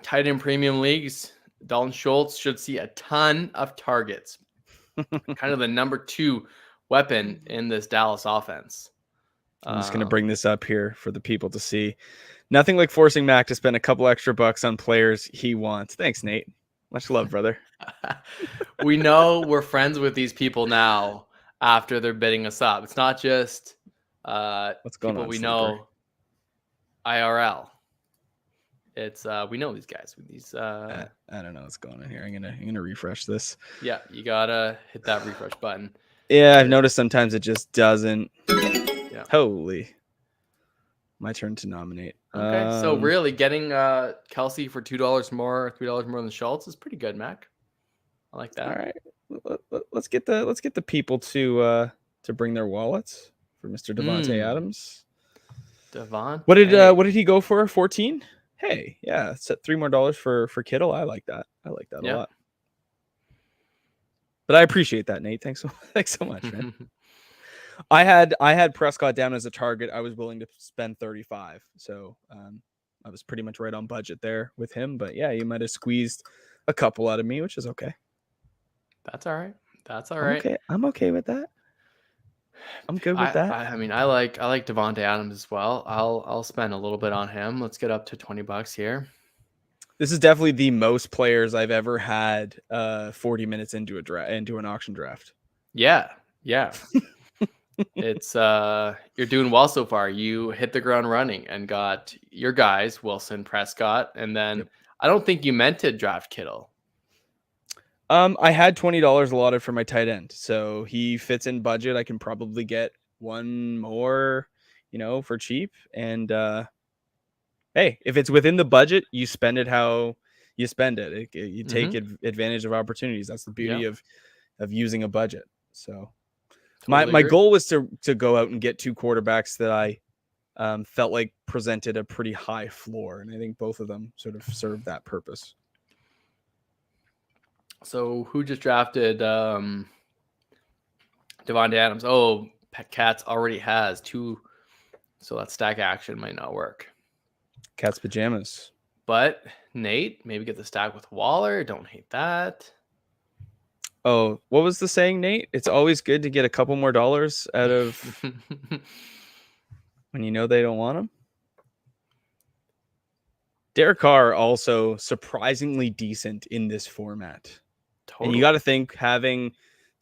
tight end premium leagues, Dalton Schultz should see a ton of targets. Kind of the number 2 weapon in this Dallas offense. I'm just going to bring this up here for the people to see. Nothing like forcing Mac to spend a couple extra bucks on players he wants. Thanks, Nate. Much love, brother. We know we're friends with these people now after they're bidding us up. It's not just what's going people on, we Sleeper? know IRL. It's we know these guys with these I don't know what's going on here. I'm gonna refresh this. Yeah, you gotta hit that refresh button. Yeah, I've noticed sometimes it just doesn't. Yeah. Holy. My turn to nominate. Okay, so really getting Kelsey for $2 more, $3 more than Schultz is pretty good, Mac. I like that. All right, let's get the people to bring their wallets for Mr. Devontae Adams. What did he go for? 14. Hey, yeah, set $3 more for Kittle. I like that. I like that a lot. But I appreciate that, Nate. Thanks so much, man. I had Prescott down as a target. I was willing to spend 35. So I was pretty much right on budget there with him. But yeah, you might have squeezed a couple out of me, which is okay. That's all right. That's all right. Okay, I'm okay with that. I'm good with that. I mean, I like Devontae Adams as well. I'll spend a little bit on him. Let's get up to $20 here. This is definitely the most players I've ever had 40 minutes into an auction draft. Yeah. It's you're doing well so far. You hit the ground running and got your guys, Wilson, Prescott, and then I don't think you meant to draft Kittle. I had $20 allotted for my tight end, so he fits in budget. I can probably get one more, for cheap. And hey, if it's within the budget, you spend it how you spend it. You take advantage of opportunities. That's the beauty of using a budget. So my goal was to go out and get 2 quarterbacks that I felt like presented a pretty high floor, and I think both of them sort of served that purpose. So who just drafted Devontae Adams? Oh, Cats already has 2, so that stack action might not work. Cat's pajamas. But Nate, maybe get the stack with Waller. Don't hate that. Oh, what was the saying, Nate? It's always good to get a couple more dollars out of when you know they don't want them. Derek Carr also surprisingly decent in this format. Totally. And you got to think having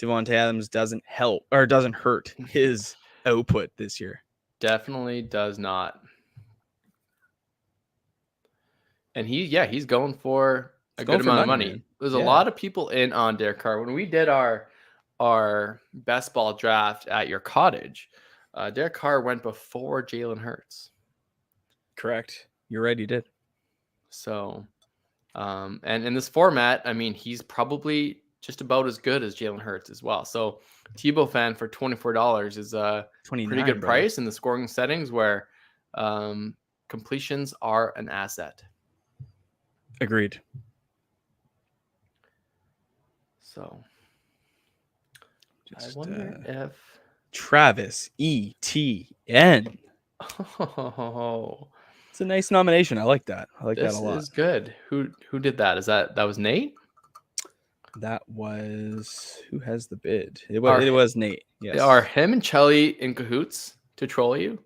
Devontae Adams doesn't help or doesn't hurt his output this year. Definitely does not. And he's going for a good amount of money. Man. There's a lot of people in on Derek Carr. When we did our best ball draft at your cottage, Derek Carr went before Jalen Hurts. Correct. You're right, he did. So, and in this format, I mean, he's probably just about as good as Jalen Hurts as well. So, Tebow fan for $24 is a pretty good price in the scoring settings where completions are an asset. Agreed. So, I wonder if Travis Etienne. Oh. It's a nice nomination. I like that. I like that a lot. This is good. Who did that? That was Nate? That was who has the bid? It was Nate. Yes. Are him and Chelly in cahoots to troll you?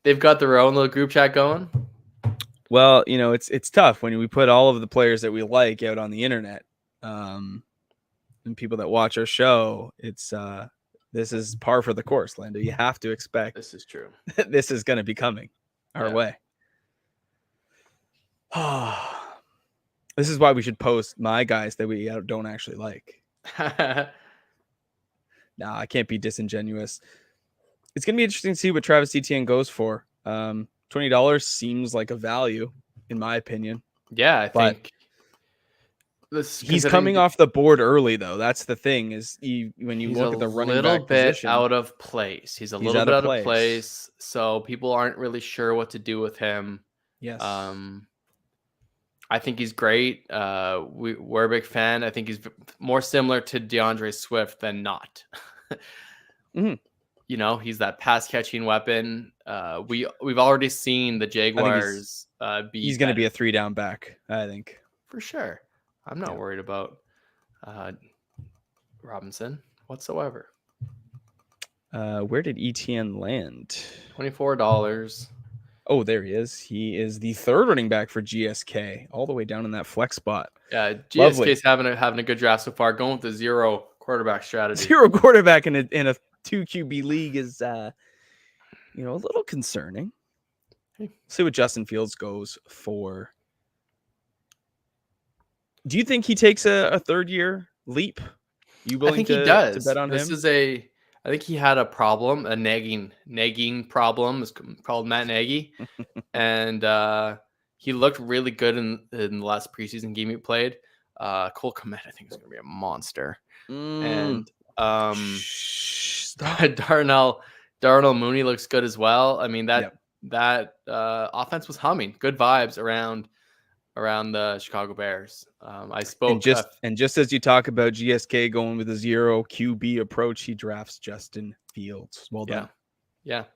They've got their own little group chat going. Well, it's tough when we put all of the players that we like out on the internet, and people that watch our show. It's this is par for the course, Lando. You have to expect this is true. This is going to be coming our way. This is why we should post my guys that we don't actually like. Nah, I can't be disingenuous. It's going to be interesting to see what Travis Etienne goes for. $20 seems like a value, in my opinion. Yeah, I think He's coming off the board early, though. That's the thing is when you he's look a at the running little back bit position, out of place. He's a little out bit of out of place. place, so people aren't really sure what to do with him. Yes. I think he's great. We're a big fan. I think he's more similar to DeAndre Swift than not. You know, he's that pass catching weapon. We've already seen the Jaguars be. He's going to be a 3-down back, I think. For sure. I'm not worried about Robinson whatsoever. Where did ETN land? $24. Oh, there he is. He is the third running back for GSK, all the way down in that flex spot. Yeah, GSK's having a good draft so far. Going with the 0 quarterback strategy. 0 quarterback in a 2 QB league is a little concerning. Hey. See what Justin Fields goes for. Do you think he takes a third year leap? You willing I think he does. To bet on him? I think he had a problem, a nagging problem. It's called Matt Nagy, and he looked really good in the last preseason game he played. Cole Kmet, I think, is going to be a monster, and Darnell Mooney looks good as well. I mean that offense was humming, good vibes around the Chicago Bears. I spoke and just as you talk about GSK going with a 0 QB approach, he drafts Justin Fields. Well done. Yeah.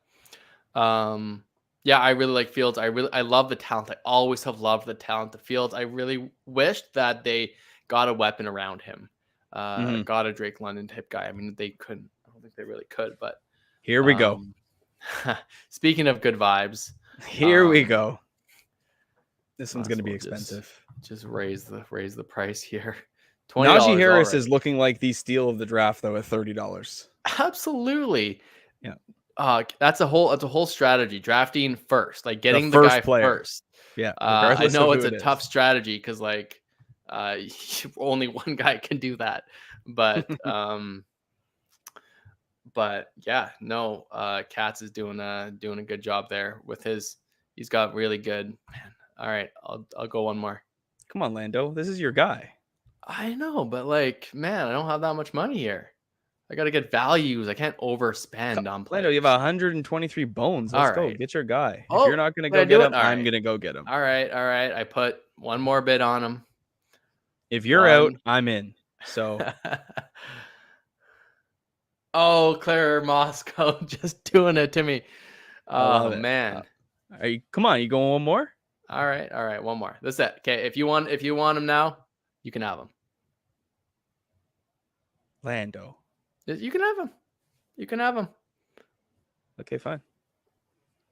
I really like Fields. I love the talent. I always have loved the talent of Fields. I really wished that they got a weapon around him. Got a Drake London type guy. I mean, they couldn't. I don't think they really could, but here we go. Speaking of good vibes, here we go. This one's going to be expensive. Just raise the price here. Najee Harris is looking like the steal of the draft, though, at $30. Absolutely. Yeah. That's a whole strategy. Drafting first, like getting the guy player first. Yeah. I know it's a tough strategy because only one guy can do that. But Katz is doing a good job there with his. He's got really good. Man, all right, I'll go one more. Come on, Lando. This is your guy. I know, but man, I don't have that much money here. I got to get values. I can't overspend on players. Lando, you have 123 bones. Let's go. Get your guy. If you're not going to go get him, I'm going to go get him. All right. I put one more bid on him. If you're out, I'm in. So. Oh, Claire Moscow just doing it to me. Oh, man. Come on. You going one more? All right. One more. That's it. Okay. If you want him now, you can have him. Lando. You can have him. Okay, fine.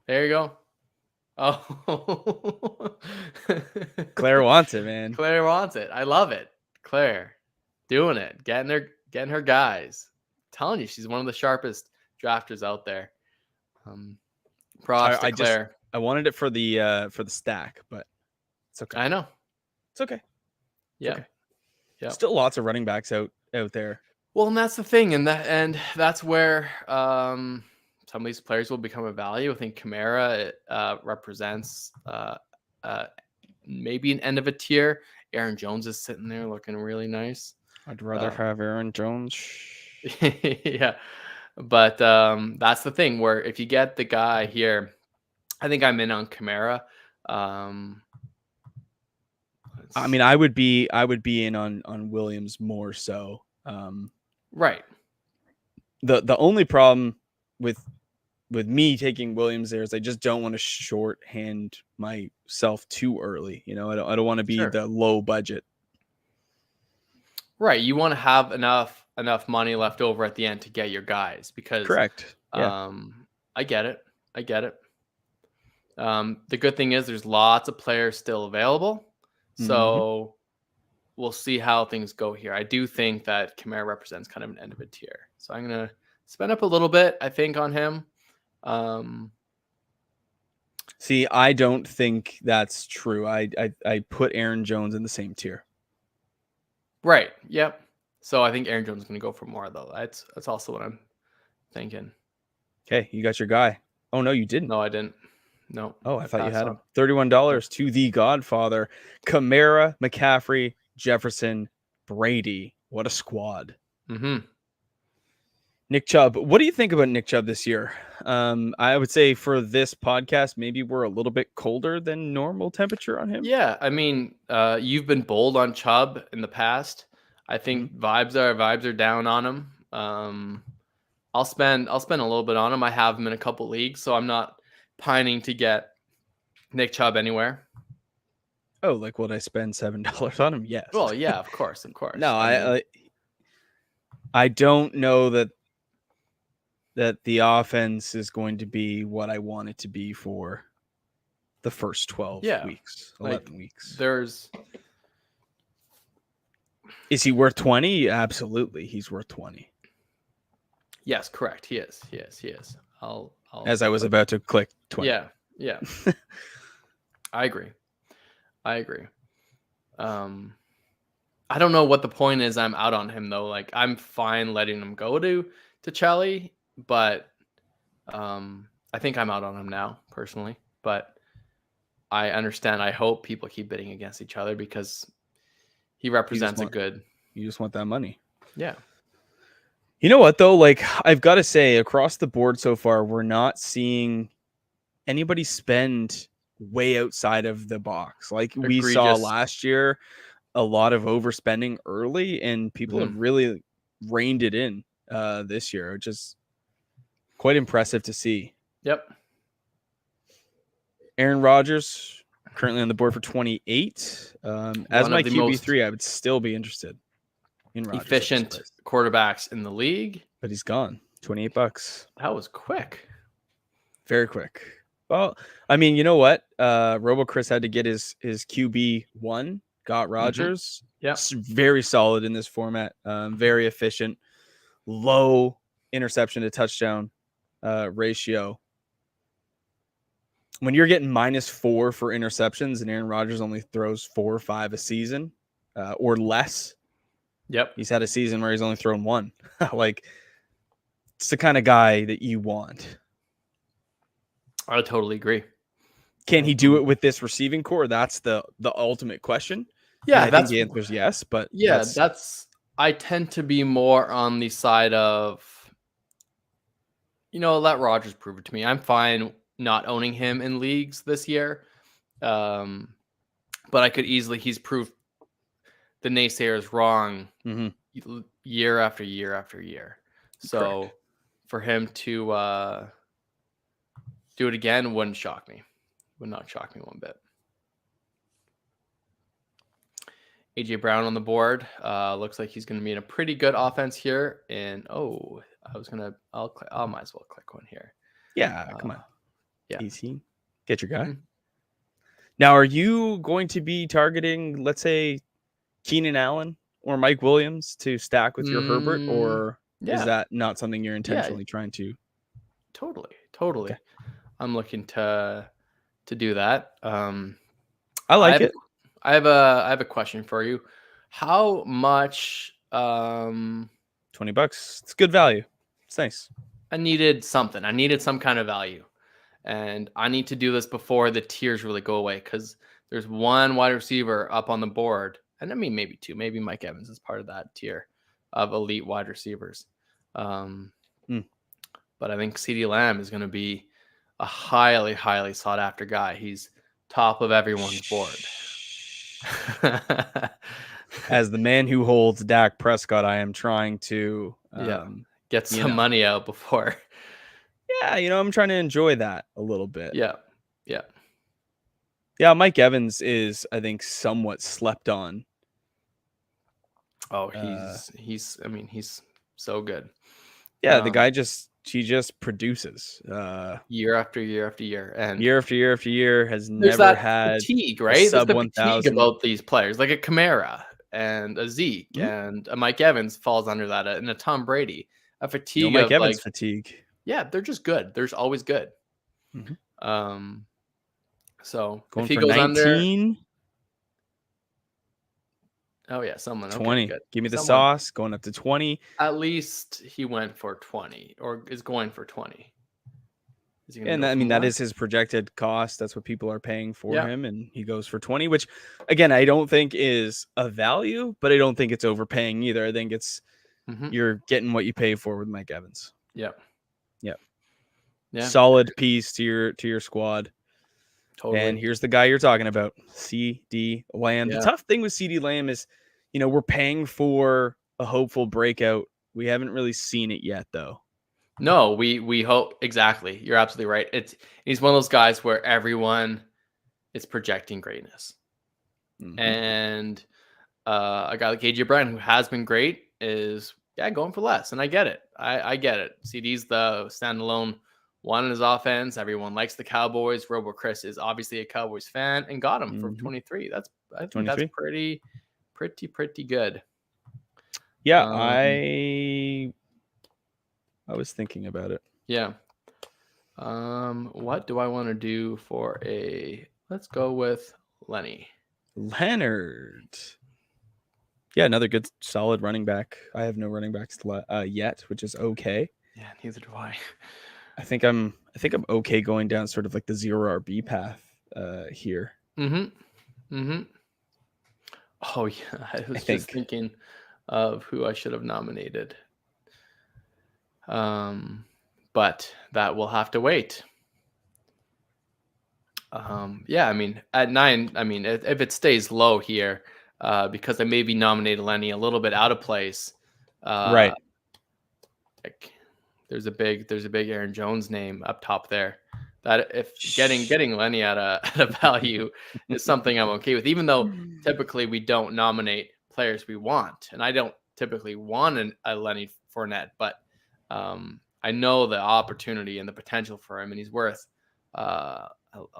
There you go. Oh. Claire wants it, man. Claire wants it. I love it. Claire doing it. Getting her guys. I'm telling you, she's one of the sharpest drafters out there. Props to Claire. I wanted it for the stack, but it's okay. I know. It's okay. Yeah. Okay. Yeah. Still lots of running backs out there. Well, and that's the thing, and that's where some of these players will become a value. I think Kamara represents maybe an end of a tier. Aaron Jones is sitting there looking really nice. I'd rather have Aaron Jones. Yeah, but that's the thing where if you get the guy here, I think I'm in on Kamara. I mean, I would be in on Williams more so. Right. The only problem with me taking Williams there is I just don't want to shorthand myself too early. I don't want to be the low budget. Right. You want to have enough money left over at the end to get your guys because correct. Yeah. I get it. The good thing is there's lots of players still available. So we'll see how things go here. I do think that Kamara represents kind of an end of a tier. So I'm going to spend up a little bit, I think, on him. See, I don't think that's true. I put Aaron Jones in the same tier. Right. Yep. So I think Aaron Jones is going to go for more, though. That's also what I'm thinking. Okay, you got your guy. Oh, no, you didn't. No, I didn't. No. Oh, I thought you had him. $31 to the Godfather. Kamara, McCaffrey, Jefferson, Brady. What a squad. Mm-hmm. Nick Chubb. What do you think about Nick Chubb this year? I would say for this podcast, maybe we're a little bit colder than normal temperature on him. Yeah, I mean, you've been bold on Chubb in the past. I think vibes are down on him. I'll spend a little bit on him. I have him in a couple leagues, so I'm not pining to get Nick Chubb anywhere. Oh, like would I spend $7 on him? Yes. Well, yeah, of course. No, I I don't know that the offense is going to be what I want it to be for the first 12 weeks, 11 weeks. Is he worth 20? Absolutely, he's worth 20. Yes, correct. He is. I'll As I was about to click 20. Yeah. I agree. I don't know what the point is. I'm out on him though. Like I'm fine letting him go to Chelly, but I think I'm out on him now personally. But I understand. I hope people keep bidding against each other because he represents You just want that money. Yeah. You know what though? Like I've got to say, across the board so far, we're not seeing anybody spend way outside of the box. Like we saw last year, a lot of overspending early, and people have really reined it in this year, which is quite impressive to see. Yep. Aaron Rodgers currently on the board for 28. As my QB3, I would still be interested in Rodgers. Efficient quarterbacks in the league, but he's gone. $28. That was quick. Very quick. Well, I mean, you know what? Robo Chris had to get his QB1, got Rodgers. Yeah. Very solid in this format. Very efficient. Low interception to touchdown ratio. When you're getting -4 for interceptions and Aaron Rodgers only throws 4 or 5 a season or less. Yep. He's had a season where he's only thrown 1. Like, it's the kind of guy that you want. I totally agree. Can he do it with this receiving core? That's the ultimate question. Yeah, I think the answer is yes, but yeah, I tend to be more on the side of, let Rodgers prove it to me. I'm fine not owning him in leagues this year. But I could easily, he's proved the naysayers wrong year after year after year. So correct. For him to do it again wouldn't shock me. Would not shock me one bit. AJ Brown on the board. Looks like he's going to be in a pretty good offense here. And I'll might as well click one here. Yeah, come on. Yeah, easy. Get your guy. Now, are you going to be targeting, let's say, Keenan Allen or Mike Williams to stack with your Herbert, or is that not something you're intentionally trying to? Totally. Okay. I'm looking to do that. I like it. I have a question for you. How much? $20. It's good value. It's nice. I needed something. I needed some kind of value, and I need to do this before the tiers really go away because there's one wide receiver up on the board, and I mean maybe two. Maybe Mike Evans is part of that tier of elite wide receivers. But I think CeeDee Lamb is going to be a highly, highly sought after guy. He's top of everyone's board. As the man who holds Dak Prescott, I am trying to get some money out before. Yeah, I'm trying to enjoy that a little bit. Yeah. Mike Evans is, I think, somewhat slept on. Oh, he's so good. Yeah, the guy just produces year after year after year, and year after year after year has never had fatigue, right? There's the 1,000 fatigue about these players, like a Kamara and a Zeke and a Mike Evans falls under that, and a Tom Brady. A fatigue, Mike Evans fatigue. Yeah, they're just good. There's always good. So going if he for goes 19, under, oh yeah, 20. Okay, give me the sauce. Going up to 20. At least he went for 20, or is going for 20. Is he going to And go I for mean, that more? is his projected cost. That's what people are paying for Yeah. him. And he goes for 20, which again, I don't think is a value, but I don't think it's overpaying either. I think it's Mm-hmm. you're getting what you pay for with Mike Evans. Yep. Yeah. Yeah. Solid piece to your squad. Totally. And here's the guy you're talking about, CD Lamb. The Yeah. tough thing with CD Lamb is, we're paying for a hopeful breakout. We haven't really seen it yet, though. No, we hope exactly. You're absolutely right. He's one of those guys where everyone is projecting greatness, and a guy like AJ Brown, who has been great, is going for less, and I get it. I get it. CD's the standalone one in his offense. Everyone likes the Cowboys. Robo Chris is obviously a Cowboys fan and got him for 23. I think that's 23. pretty good. Yeah, Um, I was thinking about it. Yeah. What do I want to do for let's go with Lenny. Leonard. Yeah, another good solid running back. I have no running backs yet, which is okay. Yeah, neither do I. I think I'm okay going down sort of like the 0 RB path here. Oh yeah, I was just thinking of who I should have nominated. But that will have to wait. Yeah, I mean, at 9, I mean, if it stays low here, because I maybe nominated Lenny a little bit out of place. Right. Like, there's a big Aaron Jones name up top there. That if getting Lenny at a value is something I'm okay with, even though typically we don't nominate players we want, and I don't typically want a Lenny Fournette, but I know the opportunity and the potential for him, and he's worth a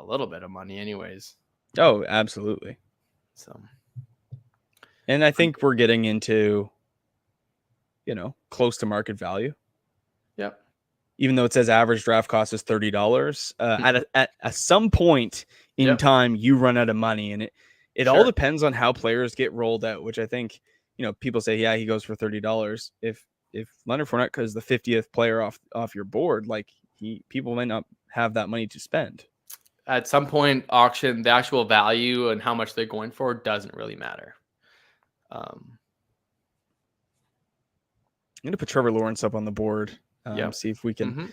little bit of money, anyways. Oh, absolutely. So, and I think we're getting into, close to market value. Yep. Even though it says average draft cost is $30, at some point in time, you run out of money, and it all depends on how players get rolled out. Which I think, people say, yeah, he goes for $30. If Leonard Fournette is the 50th player off your board, like people might not have that money to spend. At some point, auction, the actual value and how much they're going for doesn't really matter. I'm going to put Trevor Lawrence up on the board. See if we can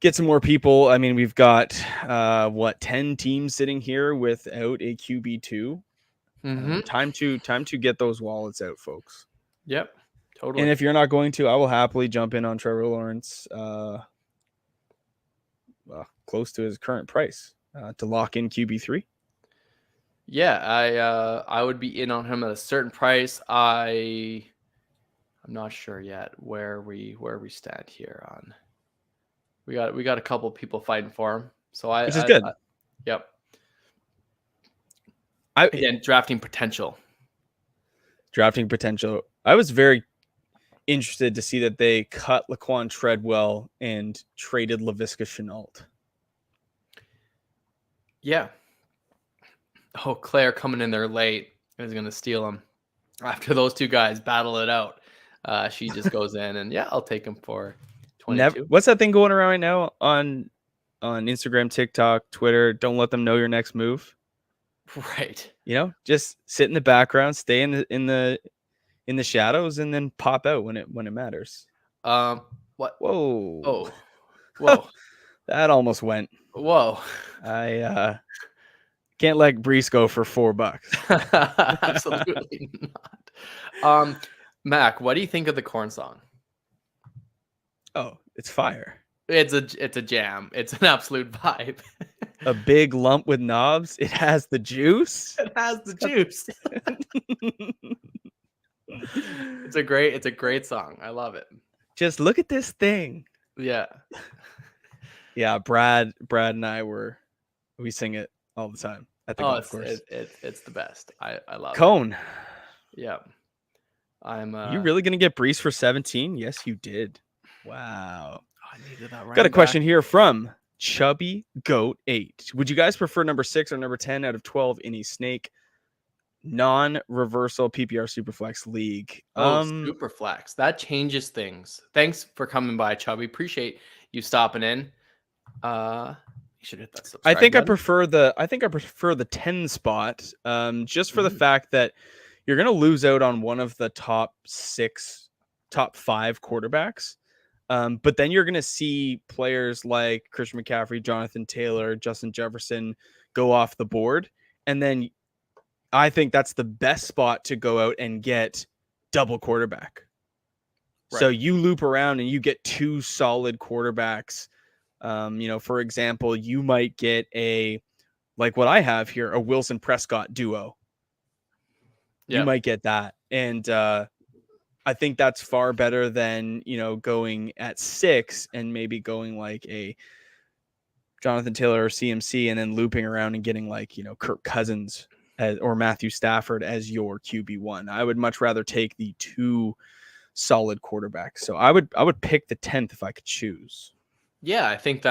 get some more people. I mean, we've got 10 teams sitting here without a QB2. Time to get those wallets out, folks. Yep, totally. And if you're not going to, I will happily jump in on Trevor Lawrence close to his current price to lock in QB3. Yeah, I would be in on him at a certain price. I'm not sure yet where we stand here on. We got a couple people fighting for him, so which is good. Yep. Again, drafting potential. I was very interested to see that they cut Laquan Treadwell and traded Laviska Shenault. Yeah. Oh, Claire coming in there late is going to steal him. After those two guys battle it out, she just goes in and I'll take him for 22. What's that thing going around right now on Instagram, TikTok, Twitter? Don't let them know your next move. Right. Just sit in the background, stay in the shadows, and then pop out when it matters. What? Whoa. Oh. Whoa. That almost went. Whoa. I can't let Brees go for $4. Absolutely not. Mac, what do you think of the corn song? Oh, it's fire. It's a jam. It's an absolute vibe. A big lump with knobs. It has the juice. It has the juice. It's a great song. I love it. Just look at this thing. Yeah. Yeah, Brad and I we sing it all the time at the golf course. It's the best. I love Cone. it. Yeah. You really gonna get Brees for 17? Yes, you did. Wow. I needed that right. Got a question here from Chubby Goat 8. Would you guys prefer number 6 or number 10 out of 12 in a snake non-reversal PPR Superflex league? Superflex. That changes things. Thanks for coming by, Chubby. Appreciate you stopping in. You should hit that I subscribe think I button. prefer the 10 spot, just for the fact that you're gonna lose out on one of the top 5 quarterbacks. But then you're gonna see players like Christian McCaffrey, Jonathan Taylor, Justin Jefferson go off the board, and then I think that's the best spot to go out and get double quarterback. So Right. you loop around and you get 2 solid quarterbacks. For example, you might get like what I have here, a Wilson Prescott duo. You Yeah. might get that. And I think that's far better than, going at 6 and maybe going like a Jonathan Taylor or CMC and then looping around and getting like, Kirk Cousins or Matthew Stafford as your QB1. I would much rather take the 2 solid quarterbacks. So I would pick the 10th if I could choose. Yeah, I think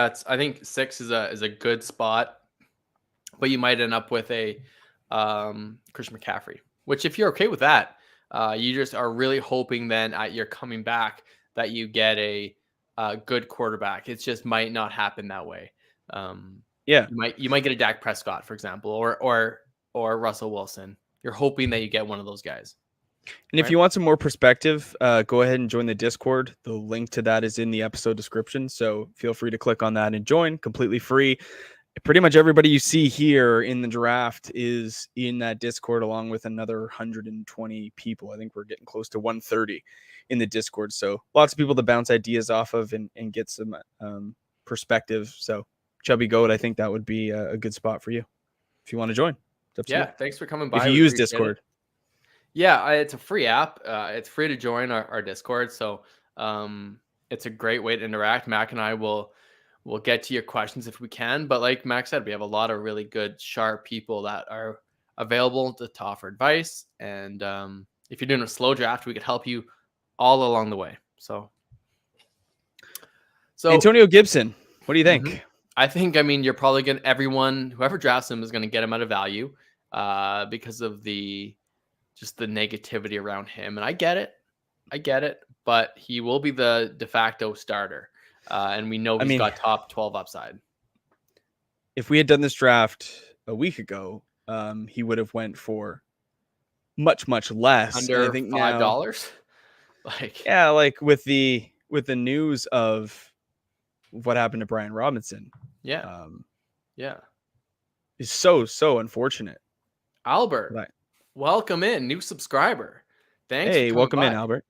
6 is a good spot, but you might end up with a Christian McCaffrey, which if you're okay with that, you just are really hoping then at your coming back that you get a good quarterback. It just might not happen that way. Yeah. You might get a Dak Prescott, for example, or Russell Wilson. You're hoping that you get one of those guys. And if you want some more perspective, go ahead and join the Discord. The link to that is in the episode description. So feel free to click on that and join, completely free. Pretty much everybody you see here in the draft is in that Discord, along with another 120 people. I think we're getting close to 130 in the Discord. So lots of people to bounce ideas off of and get some perspective. So Chubby Goat, I think that would be a good spot for you if you want to join. Yeah, thanks for coming by. If you use Discord. Yeah, it's a free app. It's free to join our Discord. So it's a great way to interact. Mac and I will get to your questions if we can. But like Mac said, we have a lot of really good, sharp people that are available to offer advice. And if you're doing a slow draft, we could help you all along the way. So Antonio Gibson, what do you think? Mm-hmm. I think, you're probably going to, whoever drafts him is going to get him at a value because of just the negativity around him. And I get it, but he will be the de facto starter. And we know he's got top 12 upside. If we had done this draft a week ago, he would have went for much, much less. Under I think $5. Like with the news of what happened to Brian Robinson. Yeah. Is so unfortunate. Albert, welcome in, new subscriber. Thanks. Hey, welcome in, Albert.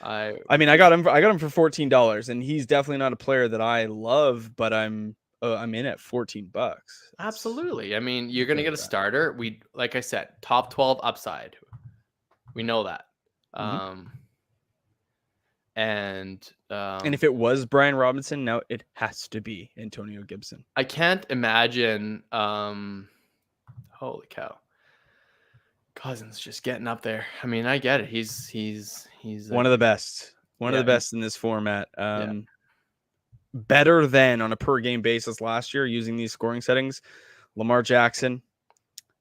I got him for $14, and he's definitely not a player that I love, but I'm in at $14. Absolutely. You're going to get a starter. We, like I said, top 12 upside. We know that. Mm-hmm. And if it was Brian Robinson, now it has to be Antonio Gibson. I can't imagine. Holy cow. Cousins just getting up there. I get it. He's one of the best. One of the best in this format. Better than on a per game basis last year using these scoring settings. Lamar Jackson,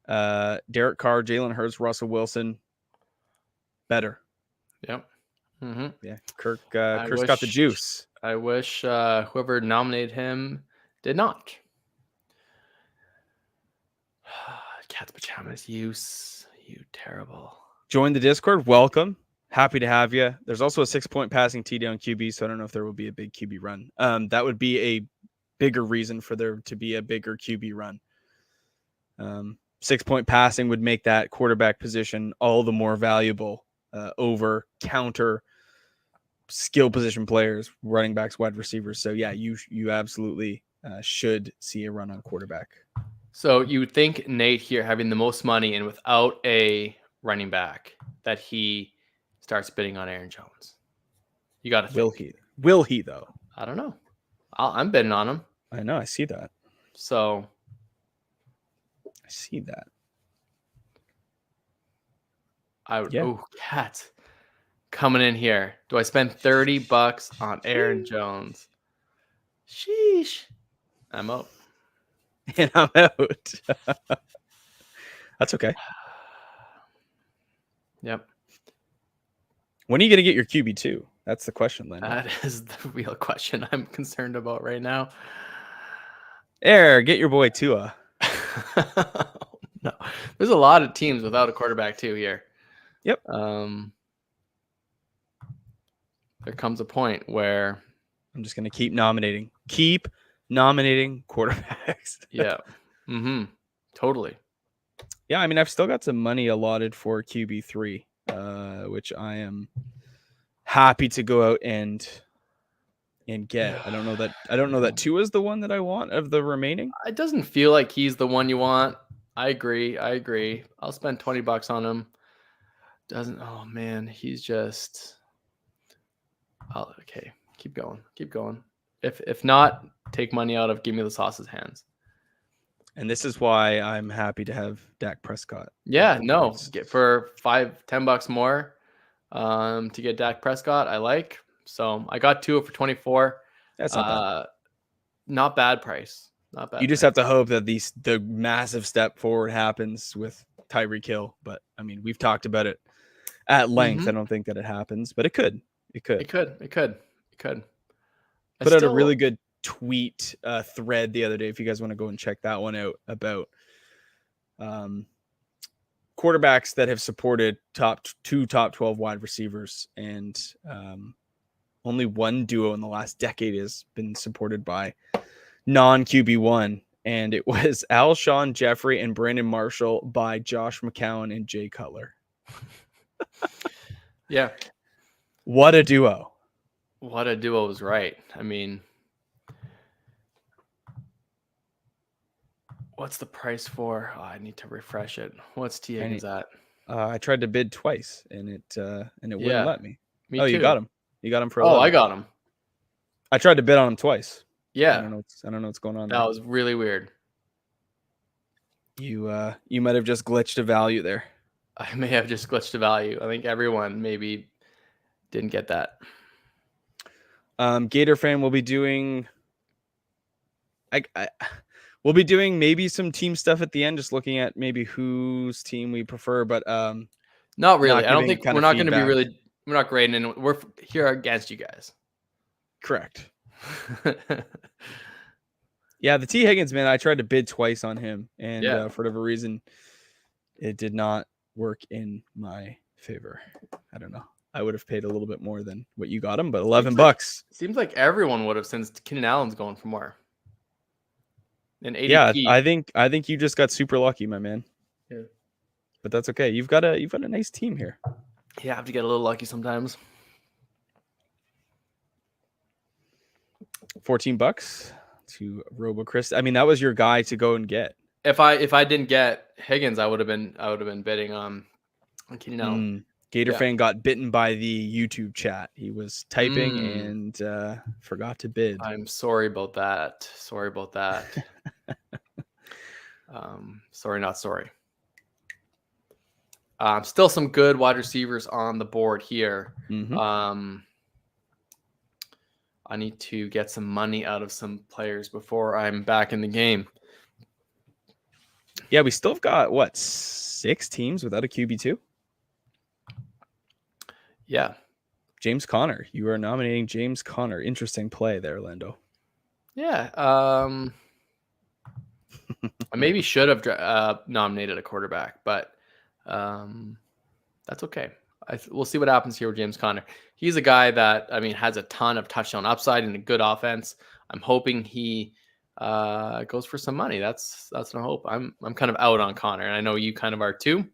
Derek Carr, Jalen Hurts, Russell Wilson. Better. Yep. Mm-hmm. Yeah. Kirk's got the juice. I wish whoever nominated him did not. Cat's pajamas use. You terrible. Join the Discord. Welcome. Happy to have you. There's also a 6-point passing TD on QB, so I don't know if there will be a big QB run. That would be a bigger reason for there to be a bigger QB run. 6-point passing would make that quarterback position all the more valuable over counter skill position players, running backs, wide receivers. So yeah, you absolutely should see a run on quarterback. So you would think Nate here having the most money and without a running back that he starts bidding on Aaron Jones. You got to think. Will he though? I don't know. I'm bidding on him. I know. I see that. So I see that. I would. Oh, Cat coming in here. Do I spend $30 on Aaron Jones? Sheesh. I'm out. And I'm out. That's okay. Yep. When are you going to get your QB2? That's the question, Landon. That is the real question I'm concerned about right now. There, get your boy Tua. No, there's a lot of teams without a quarterback too here. Yep. There comes a point where I'm just gonna keep nominating quarterbacks. Yeah. Totally. Yeah, I mean, I've still got some money allotted for QB3, which I am happy to go out and get. I don't know that Tua is the one that I want of the remaining. It doesn't feel like he's the one you want. I agree. I'll spend $20 on him. Oh man, he's just. Oh, okay. Keep going. If not, take money out of Give Me the Sauce's hands. And this is why I'm happy to have Dak Prescott. Yeah, no, get for $5-10 more to get Dak Prescott. I like. So I got Tua for 24. That's not bad. Not bad price. Not bad. You just have to hope that the massive step forward happens with Tyreek Hill. But I mean, we've talked about it at length. I don't think that it happens, but it could. It could. Put out a really good tweet thread the other day if you guys want to go and check that one out about quarterbacks that have supported top 12 wide receivers, and only one duo in the last decade has been supported by non-QB1, and it was Alshon Jeffrey and Brandon Marshall by Josh McCown and Jay Cutler. Yeah. What a duo. What a duo is right. I mean, what's the price for? Oh, I need to refresh it. What's T. Higgins at? I tried to bid twice, and it wouldn't let me. Me too. You got him. You got him for 11. Oh, I got him. I tried to bid on him twice. Yeah. I don't know what's going on there. That was really weird. You might have just glitched a value there. I may have just glitched a value. I think everyone maybe didn't get that. Gator fan will be doing we'll be doing maybe some team stuff at the end, just looking at maybe whose team we prefer, but not really. I don't think we're not going to be really. We're not grading, and we're here against you guys. Correct. Yeah, the T. Higgins, man, I tried to bid twice on him, and for whatever reason, it did not work in my favor. I don't know. I would have paid a little bit more than what you got him, but $11. Seems like everyone would have, since Keenan Allen's going for more. And ADP. Yeah, I think you just got super lucky, my man. Yeah, but that's okay. You've got a nice team here. Yeah, I have to get a little lucky sometimes. $14 to RoboChris. I mean, that was your guy to go and get. If I didn't get Higgins, I would have been bidding on Keenan Allen. Gator fan got bitten by the YouTube chat. He was typing and forgot to bid. I'm sorry about that. Sorry, not sorry. Still some good wide receivers on the board here. I need to get some money out of some players before I'm back in the game. Yeah, we still have got 6 teams without a QB2. Yeah. James Conner. You are nominating James Conner. Interesting play there, Lando. Yeah. I maybe should have nominated a quarterback, but that's okay. We'll see what happens here with James Conner. He's a guy that, I mean, has a ton of touchdown upside and a good offense. I'm hoping he goes for some money. That's what I hope. I'm kind of out on Conner, and I know you kind of are too.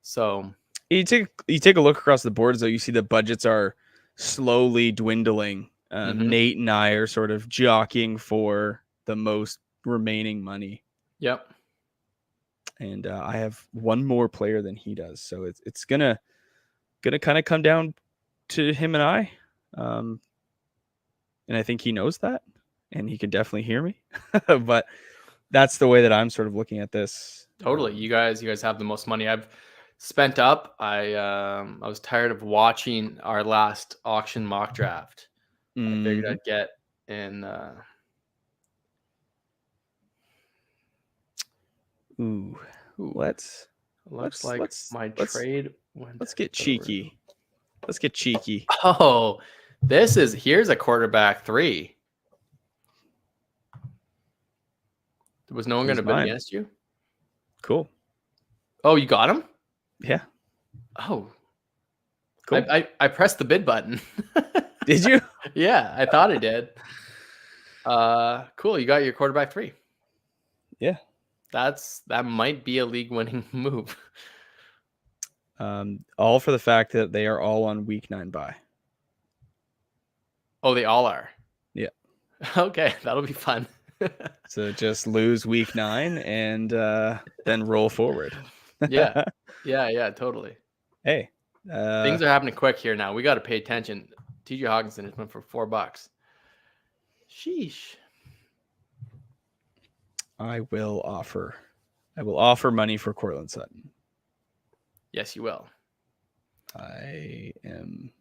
So you take a look across the boards, though. You see the budgets are slowly dwindling. Nate and I are sort of jockeying for the most remaining money. Yep. And I have one more player than he does, so it's gonna kind of come down to him and I. And I think he knows that, and he can definitely hear me. But that's the way that I'm sort of looking at this. Totally. You guys have the most money I've spent up. I was tired of watching our last auction mock draft. I figured I'd get in. Let's trade. Let's get cheeky. Let's get cheeky. Oh, here's a quarterback 3. Was no one going He's to bid mine. against you? Cool. Oh, you got him? Yeah. Oh, Cool. I pressed the bid button. Did you? Yeah, I thought I did. Cool. You got your quarterback 3. Yeah. That might be a league-winning move. All for the fact that they are all on week 9 bye. Oh, they all are. Yeah. Okay, that'll be fun. So just lose week 9 and then roll forward. Yeah, totally. Hey, Things are happening quick here now. We got to pay attention. TJ Hawkinson has went for $4. Sheesh. I will offer money for Cortland Sutton. Yes, you will. I am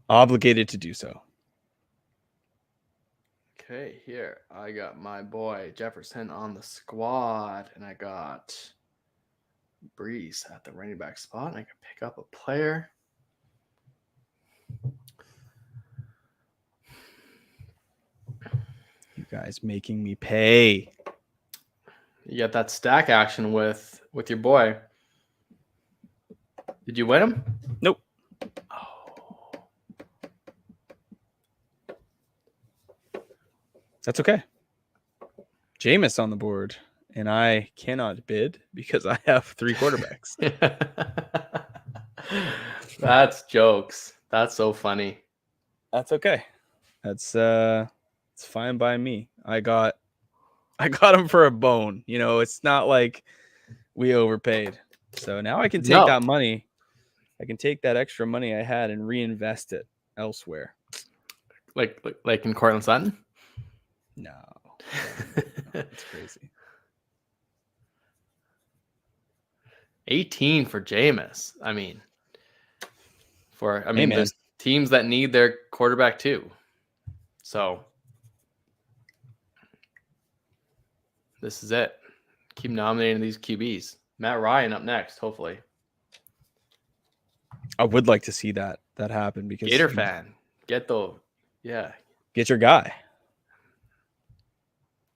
obligated to do so. Okay, here I got my boy Jefferson on the squad, and I got Brees at the running back spot. I can pick up a player. You guys making me pay. You got that stack action with your boy. Did you win him? Nope. Oh. That's okay. Jameis on the board, and I cannot bid because I have 3 quarterbacks. That's jokes. That's so funny. That's okay. That's it's fine by me. I got him for a bone. You know, it's not like we overpaid. So now I can take that money. I can take that extra money I had and reinvest it elsewhere. Like in Cortland Sutton? No. It's crazy. 18 for Jameis. I mean, man. there's teams that need their quarterback too. So this is it. Keep nominating these QBs. Matt Ryan up next, hopefully. I would like to see that happen because Gator fan. Get your guy.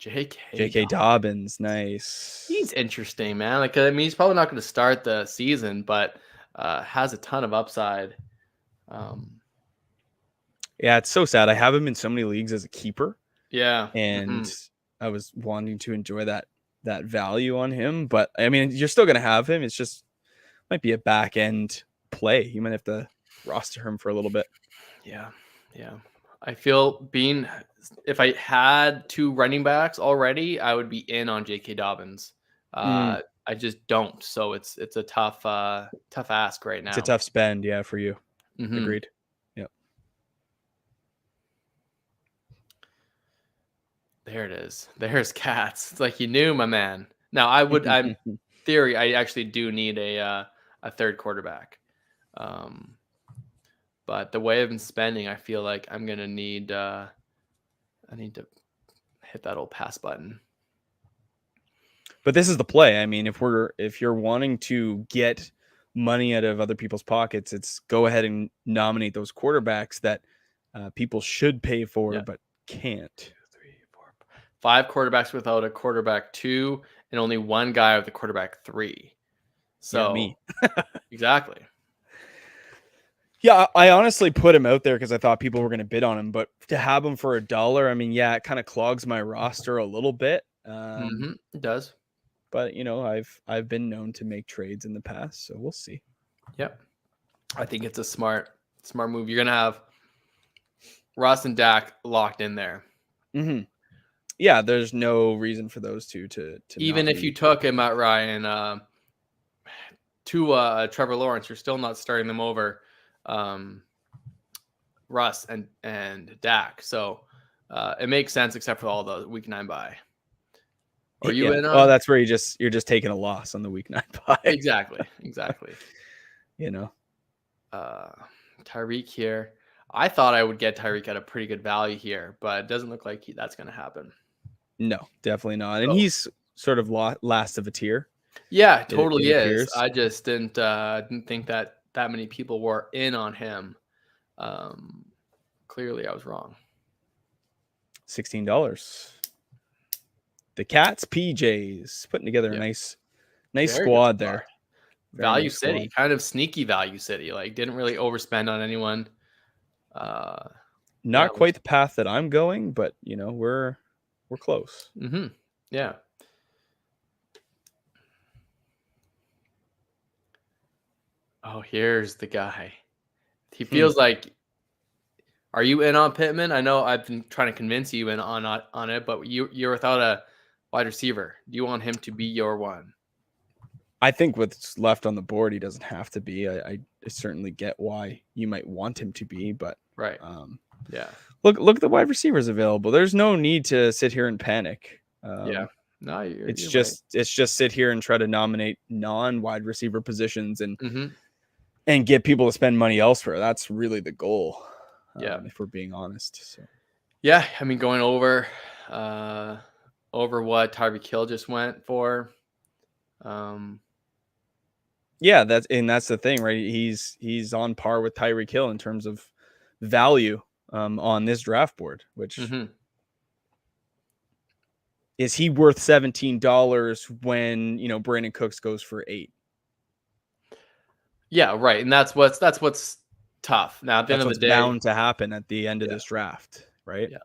J.K. Dobbins, nice. He's interesting, man. Like, I mean, he's probably not going to start the season, but has a ton of upside. Yeah, it's so sad. I have him in so many leagues as a keeper. Yeah, and I was wanting to enjoy that value on him, but I mean, you're still going to have him. It's just might be a back end play. You might have to roster him for a little bit. Yeah. I feel if I had 2 running backs already, I would be in on J.K. Dobbins. I just don't. So it's a tough ask right now. It's a tough spend, yeah, for you. Agreed. Yep. There it is. There's Cats. It's like you knew, my man. Now I'm theory. I actually do need a 3rd quarterback. But the way I've been spending, I feel like I'm gonna need. I need to hit that old pass button. But this is the play. I mean, if you're wanting to get money out of other people's pockets, it's go ahead and nominate those quarterbacks that people should pay for but can't. 2, 3, 4, 5 quarterbacks without a quarterback 2, and only 1 guy with a quarterback 3. So me. Exactly. Yeah, I honestly put him out there because I thought people were going to bid on him, but to have him for $1, I mean, yeah, it kind of clogs my roster a little bit. It does. But you know, I've been known to make trades in the past, so we'll see. Yep, I think it's a smart move. You're gonna have Russ and Dak locked in there. Yeah, there's no reason for those two to even if you took him at Ryan to Trevor Lawrence, you're still not starting them over Russ and Dak. So it makes sense, except for all the week 9 bye. Are you in on? Oh, that's where you're just taking a loss on the week 9 bye. Exactly. You know, Tyreek here. I thought I would get Tyreek at a pretty good value here, but it doesn't look like that's going to happen. No, definitely not. And he's sort of last of a tier. Yeah, totally is. I just didn't think that many people were in on him. Clearly, I was wrong. $16. the Cats PJs putting together a Yeah. nice Very good squad squad. there. Very Value nice City, squad. kind of sneaky Value City. Like didn't really overspend on anyone. Yeah. Not quite the path that I'm going, but we're close. Yeah. Oh, here's the guy. He feels like. Are you in on Pittman? I know I've been trying to convince you in on it, but you're without a wide receiver. Do you want him to be your one? I think what's left on the board, he doesn't have to be. I certainly get why you might want him to be, but Right. Yeah. Look at the wide receivers available. There's no need to sit here and panic. Yeah. No, you're it's just sit here and try to nominate non-wide receiver positions and get people to spend money elsewhere. That's really the goal. Yeah. If we're being honest. So. Yeah, I mean going over what Tyreek Hill just went for. Yeah, that's the thing, right? He's on par with Tyreek Hill in terms of value on this draft board, which is he worth $17 when Brandon Cooks goes for $8? Yeah, right. And that's what's tough. Now at the end of the day, bound to happen at the end of this draft, right? Yeah.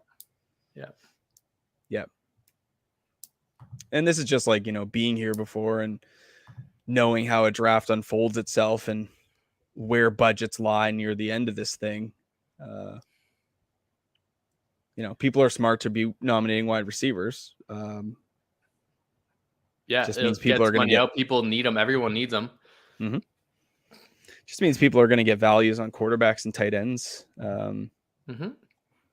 And this is just like, being here before and knowing how a draft unfolds itself and where budgets lie near the end of this thing. People are smart to be nominating wide receivers. Just means people are going to get out. People need them. Everyone needs them. Just means people are going to get values on quarterbacks and tight ends,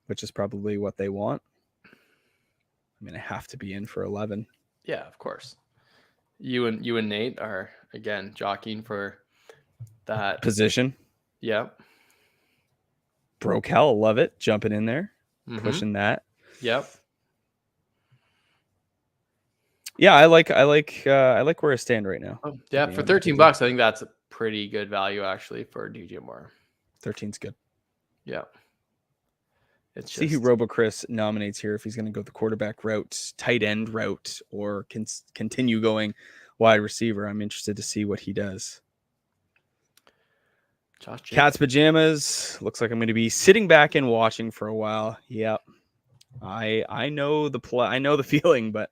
which is probably what they want. I mean, I have to be in for 11. Yeah, of course. You and Nate are again jockeying for that position. Yeah. Brocal, love it. Jumping in there, pushing that. Yep. Yeah, I like where I stand right now. Oh, yeah, for $13, I think that's a pretty good value actually for DJ Moore. 13's good. Yeah. It's See who RoboChris nominates here if he's going to go the quarterback route, tight end route, or continue going wide receiver. I'm interested to see what he does. Josh Jacobs. Cat's pajamas. Looks like I'm going to be sitting back and watching for a while. Yep. I know the play. I know the feeling, but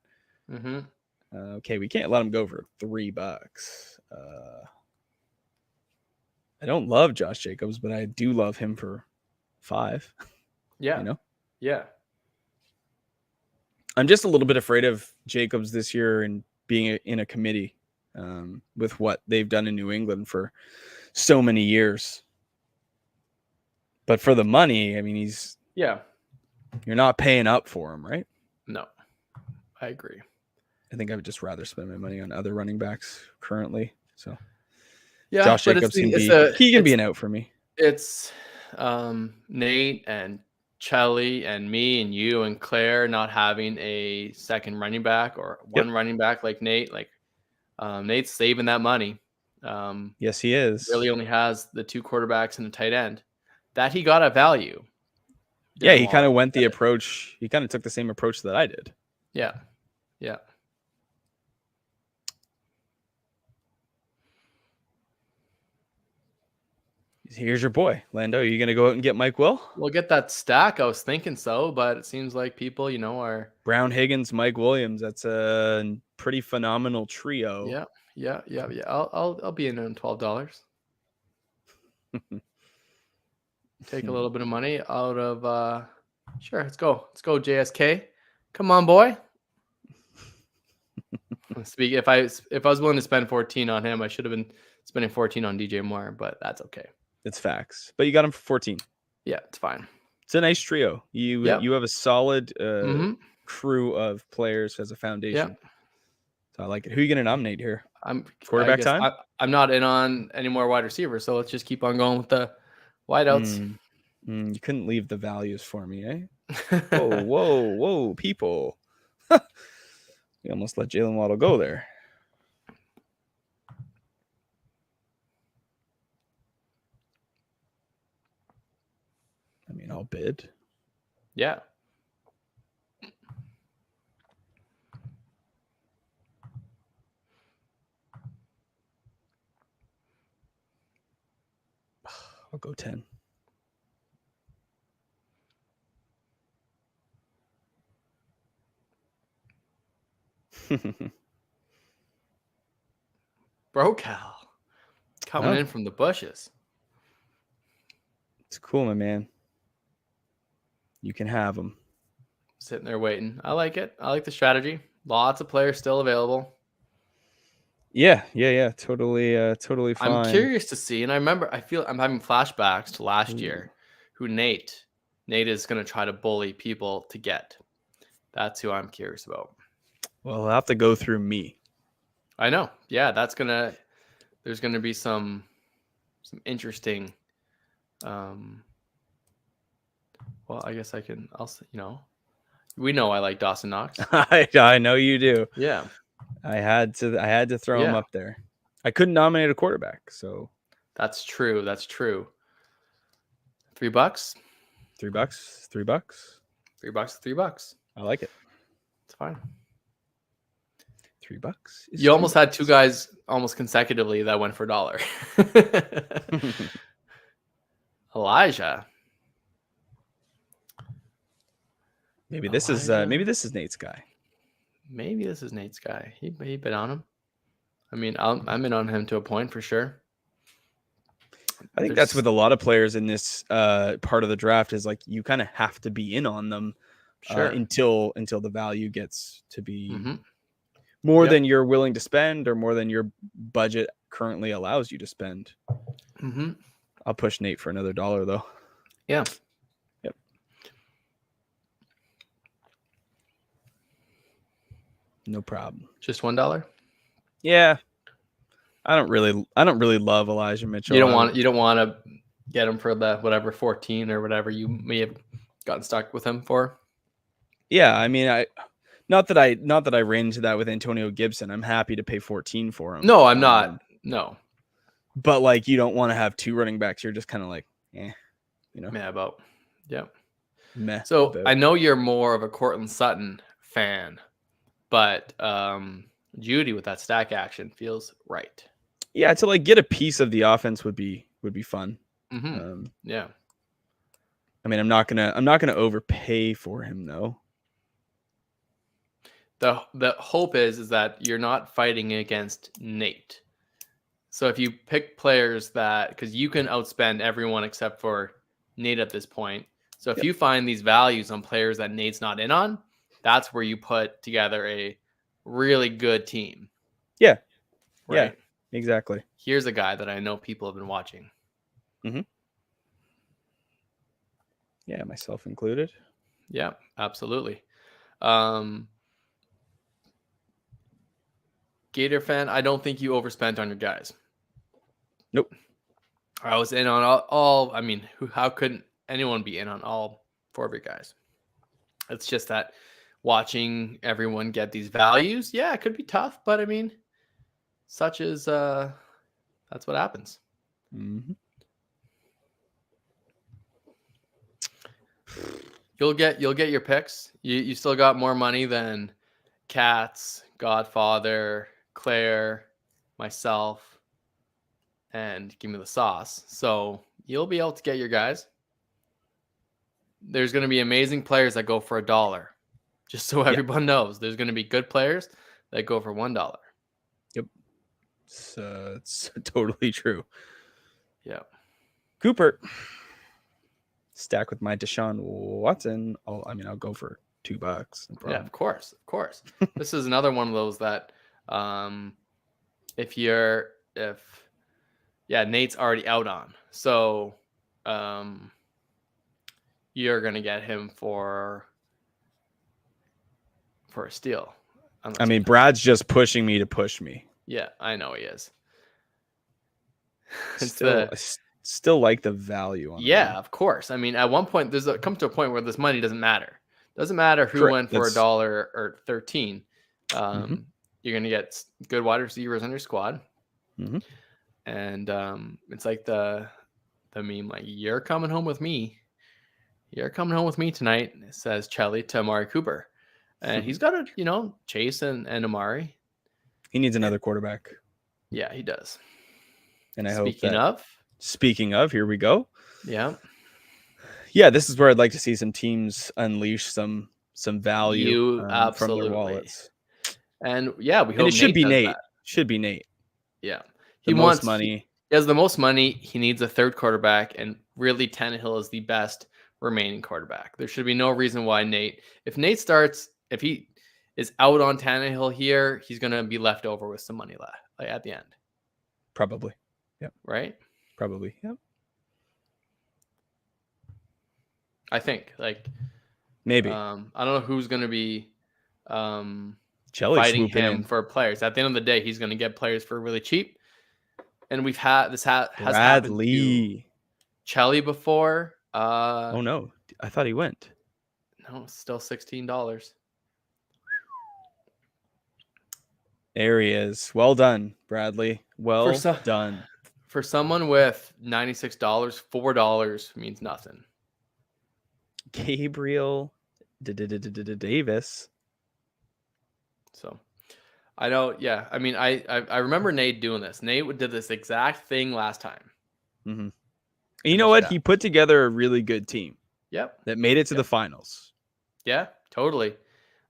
okay, we can't let him go for $3. I don't love Josh Jacobs, but I do love him for $5. Yeah. Yeah. I'm just a little bit afraid of Jacobs this year and being in a committee with what they've done in New England for so many years. But for the money, I mean, you're not paying up for him, right? No, I agree. I think I would just rather spend my money on other running backs currently. So yeah, Josh Jacobs can be an out for me. It's Nate and Chelly and me and you and Claire not having a second running back or one running back like Nate. Like Nate's saving that money. Yes, he is. Really only has the 2 quarterbacks and a tight end that he got at value. Yeah, he kind of went the approach. He kind of took the same approach that I did. Yeah. Yeah. Here's your boy, Lando. Are you going to go out and get Mike Will? We'll get that stack. I was thinking so, but it seems like people, are Brown Higgins, Mike Williams. That's a pretty phenomenal trio. Yeah. I'll be in on $12. Take a little bit of money out of sure, let's go. Let's go, JSK. Come on, boy. If I was willing to spend 14 on him, I should have been spending 14 on DJ Moore, but that's okay. It's facts. But you got him for 14. Yeah, it's fine. It's a nice trio. You have a solid crew of players as a foundation. Yep. So I like it. Who are you going to nominate here? Quarterback time? I'm not in on any more wide receivers, so let's just keep on going with the wideouts. You couldn't leave the values for me, eh? Whoa, people. You almost let Jalen Waddle go there. I mean, I'll bid. Yeah. I'll go 10. Bro Cal coming in from the bushes. It's cool, my man. You can have them. Sitting there waiting. I like it. I like the strategy. Lots of players still available. Yeah. Totally fine. I'm curious to see, and I feel I'm having flashbacks to last year, who Nate is going to try to bully people to get. That's who I'm curious about. Well, I'll have to go through me. I know. Yeah, there's gonna be some interesting. Well, I guess we know I like Dawson Knox. I know you do. Yeah, I had to throw him up there. I couldn't nominate a quarterback, so that's true. $3. $3. $3. I like it. It's fine. $3. You almost had two guys almost consecutively that went for $1. Elijah. Maybe this is Nate's guy. Maybe this is Nate's guy. He bid on him. I mean, I'm in on him to a point for sure. I think that's with a lot of players in this part of the draft is like you kind of have to be in on them until the value gets to be more than you're willing to spend or more than your budget currently allows you to spend. I'll push Nate for another $1 though. Yeah. Yep. No problem. Just $1? Yeah. I don't really love Elijah Mitchell. You don't want to get him for the whatever 14 or whatever you may have gotten stuck with him for. Yeah, I mean, not that I ran into that with Antonio Gibson. I'm happy to pay 14 for him. No, I'm not. No. But like you don't want to have two running backs. You're just kind of like, you know. Meh. So I know you're more of a Cortland Sutton fan, but Judy with that stack action feels right. Yeah, to like get a piece of the offense would be fun. Yeah. I mean, I'm not gonna overpay for him though. The hope is that you're not fighting against Nate. So if you pick players because you can outspend everyone except for Nate at this point. So if you find these values on players that Nate's not in on, that's where you put together a really good team. Yeah. Right? Yeah, exactly. Here's a guy that I know people have been watching. Yeah, myself included. Yeah, absolutely. Gator fan, I don't think you overspent on your guys. Nope. I was in on all I mean, how couldn't anyone be in on all 4 of your guys? It's just that watching everyone get these values, yeah, it could be tough, but I mean, such as that's what happens. You'll get your picks. You still got more money than Katz, Godfather, Claire, myself, and Give Me the Sauce. So you'll be able to get your guys. There's going to be amazing players that go for $1. Just so everyone knows, there's going to be good players that go for $1. Yep. It's totally true. Yeah. Cooper. Stack with my Deshaun Watson. I'll go for $2. No, yeah, of course. This is another one of those that Nate's already out on. So you're gonna get him for a steal. I mean, Brad's just pushing me to push me. Yeah, I know he is. I still like the value on it. Yeah, of course. I mean, at one point, comes to a point where this money doesn't matter. Doesn't matter who went for $1 or 13. You're gonna get good wide receivers on your squad, and it's like the meme, like, you're coming home with me. You're coming home with me tonight, says Chelly to Amari Cooper. And he's got Chase and Amari. He needs another quarterback. Yeah, he does. And I Speaking of, Speaking of, here we go. Yeah. Yeah, this is where I'd like to see some teams unleash some value You from their absolutely. wallets. And yeah, we And hope it should Nate be does Nate. that. Should be Nate. Yeah. The most money. He has the most money. He needs a third quarterback, and really Tannehill is the best remaining quarterback. There should be no reason why if Nate starts, if he is out on Tannehill here, he's gonna be left over with some money left like at the end. Probably. Yep. Right? Probably. Yep. I think. Maybe. I don't know who's gonna be Jelly fighting swooping him in. for players. At the end of the day, he's gonna get players for really cheap. And we've had has happened to Bradley. Chelly before. Oh no. I thought he went. No, it's still $16. There he is. Well done, Bradley. Well done. For someone with $96, $4 means nothing. Gabriel Davis. So I know, yeah. I mean, I remember Nate doing this. Nate did this exact thing last time. Mm-hmm. You know what? He put together a really good team. Yep. That made it to the finals. Yeah, totally.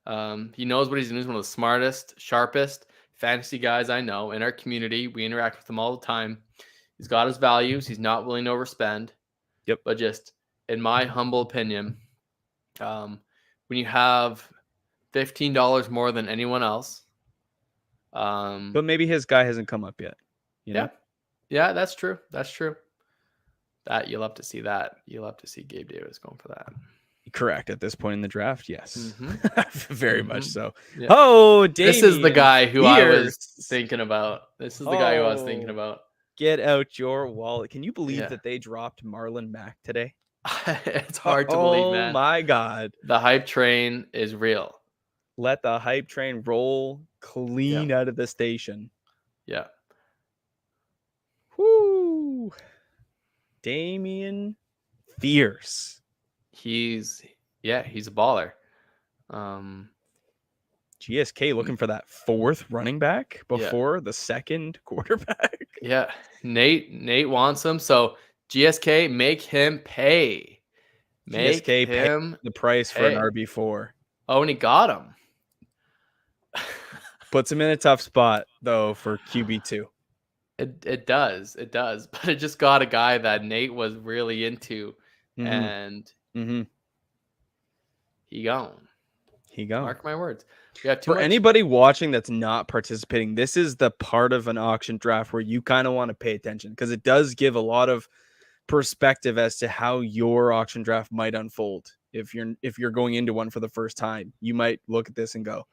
He knows what he's doing. He's one of the smartest, sharpest fantasy guys I know in our community. We interact with him all the time. He's got his values. He's not willing to overspend. Yep. But just in my humble opinion, when you have $15 more than anyone else, but maybe his guy hasn't come up yet. You know? Yeah, that's true. That's true. That you'll have to see that. You'll have to see Gabe Davis going for that. Correct. At this point in the draft, yes. Mm-hmm. Very much so. Yeah. Oh, Damian this is the guy who Pierce. I was thinking about. This is the guy who I was thinking about. Get out your wallet. Can you believe that they dropped Marlon Mack today? It's hard to believe, man. Oh my God. The hype train is real. Let the hype train roll clean out of the station. Yeah. Whoo. Damian Fierce. He's a baller. GSK looking for that fourth running back before the second quarterback. Yeah. Nate wants him. So GSK, make him pay. Make GSK him pay the price for an RB4. Oh, and he got him. Puts him in a tough spot though for QB2. It does. But it just got a guy that Nate was really into, and he gone. Mark my words. For anybody watching that's not participating, this is the part of an auction draft where you kind of want to pay attention because it does give a lot of perspective as to how your auction draft might unfold. If you're going into one for the first time, you might look at this and go,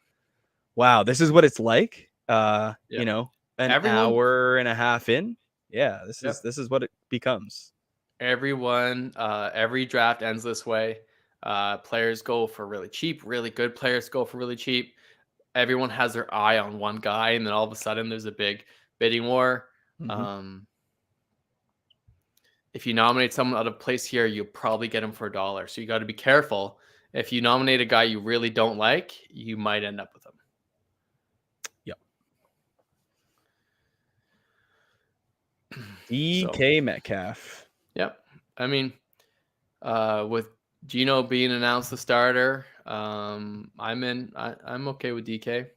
"Wow, this is what it's like." You know, an hour and a half in. Yeah, this is what it becomes. Everyone, every draft ends this way. Players go for really cheap. Really good players go for really cheap. Everyone has their eye on one guy, and then all of a sudden there's a big bidding war. If you nominate someone out of place here, you'll probably get him for $1. So you got to be careful. If you nominate a guy you really don't like, you might end up with him. Yep. DK Metcalf. Yep. I mean, with Gino being announced the starter, I'm okay with DK.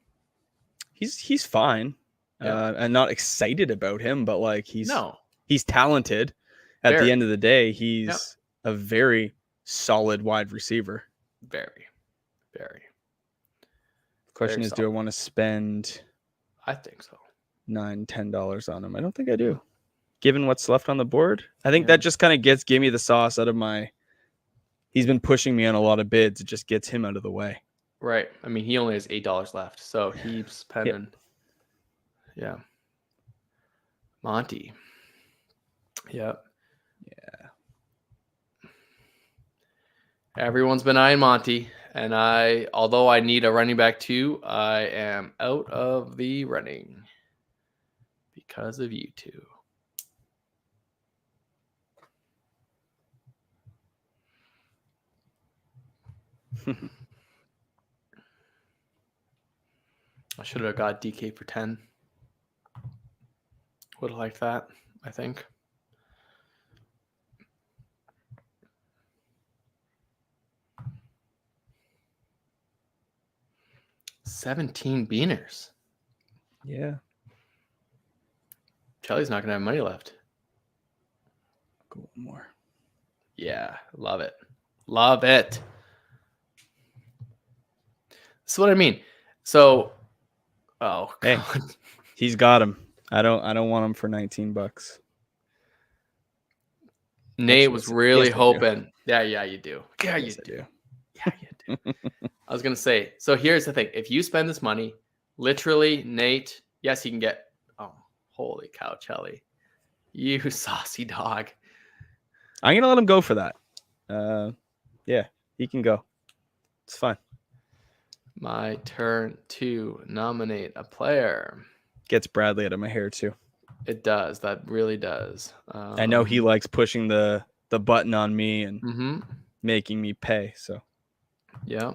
He's fine. I'm not excited about him, but like he's talented. At the end of the day, he's a very solid wide receiver. Very, very. The question is, do I want to spend? I think so. $9-10 on him. I don't think I do. Given what's left on the board, I think that just kind of give me the sauce out of my. He's been pushing me on a lot of bids. It just gets him out of the way. Right. I mean, he only has $8 left, so he's spending. Yeah. Monty. Yep. Yeah. Everyone's been eyeing Monty, and although I need a running back too, I am out of the running because of you two. I should have got DK for 10. Would have liked that, I think. 17 beaners. Yeah. Charlie's not going to have money left. Go one more. Yeah, love it. Love it. That's what I mean. So, oh, hey, God. He's got him. I don't want him for $19. Nate Actually, was yes, really yes, I do. hoping. Yeah, you do. Yeah, Yes, you I do. Yeah, you do. I was going to say, so here's the thing. If you spend this money, literally, Nate, yes, he can get, oh, holy cow, Chelly. You saucy dog. I'm going to let him go for that. Yeah, he can go. It's fine. My turn to nominate a player. Gets Bradley out of my hair, too. It does. That really does. I know he likes pushing the button on me and making me pay, so yeah,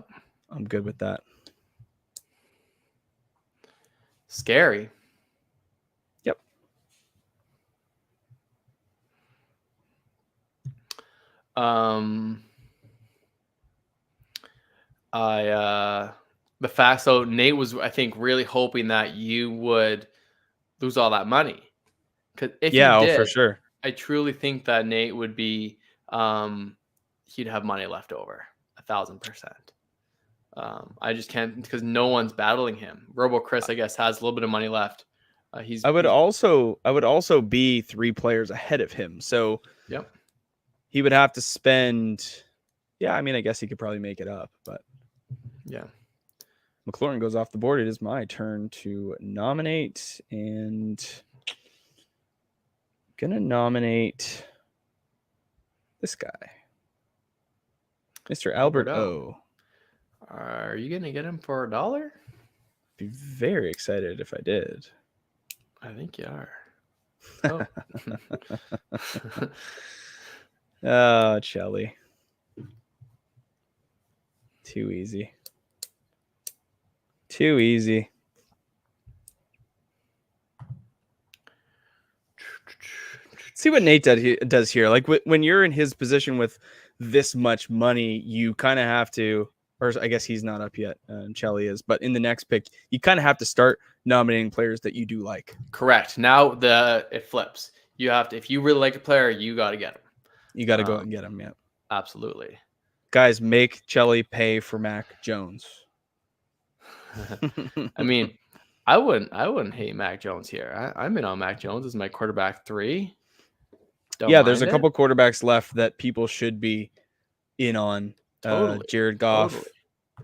I'm good with that. Scary. Yep. The fact, so Nate was, I think, really hoping that you would lose all that money. Because if you did, for sure. I truly think that Nate would be, he'd have money left over, 1,000%. I just can't, because no one's battling him. Robo Chris, I guess, has a little bit of money left. I would also be 3 players ahead of him, so yep. He would have to spend. Yeah, I mean, I guess he could probably make it up, but yeah. McLaurin goes off the board. It is my turn to nominate, and I'm gonna nominate this guy, Mr. Albert O. Are you gonna get him for $1? Be very excited if I did. I think you are. Oh, oh, Chelly. Too easy. Too easy. See what Nate does here. Like when you're in his position with this much money, you kind of have to, or I guess he's not up yet. Chelly is, but in the next pick, you kind of have to start nominating players that you do like. Correct. Now it flips. You have to, if you really like a player, you got to get him. You got to go out and get him. Yeah, absolutely. Guys, make Chelly pay for Mac Jones. I mean, I wouldn't hate Mac Jones here. I'm in on Mac Jones as my quarterback 3. There's a couple quarterbacks left that people should be in on. Totally. Jared Goff,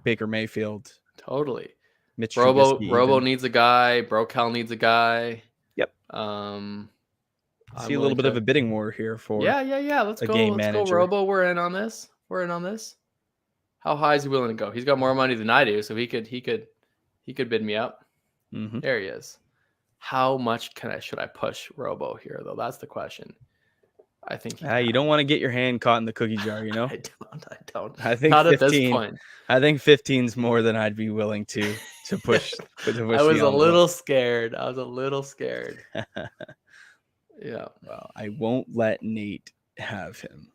Baker Mayfield. Totally. Mitch Robo needs a guy. Brocal needs a guy. Yep. See a little bit of a bidding war here for yeah. Let's go. Let's go, Robo. We're in on this. How high is he willing to go? He's got more money than I do, so he could bid me up. Mm-hmm. There he is. How much should I push Robo here, though? That's the question. I think you don't want to get your hand caught in the cookie jar, you know. I don't. I think not 15, at this point. I think 15's more than I'd be willing to push. I was a little scared. Yeah. Well, I won't let Nate have him.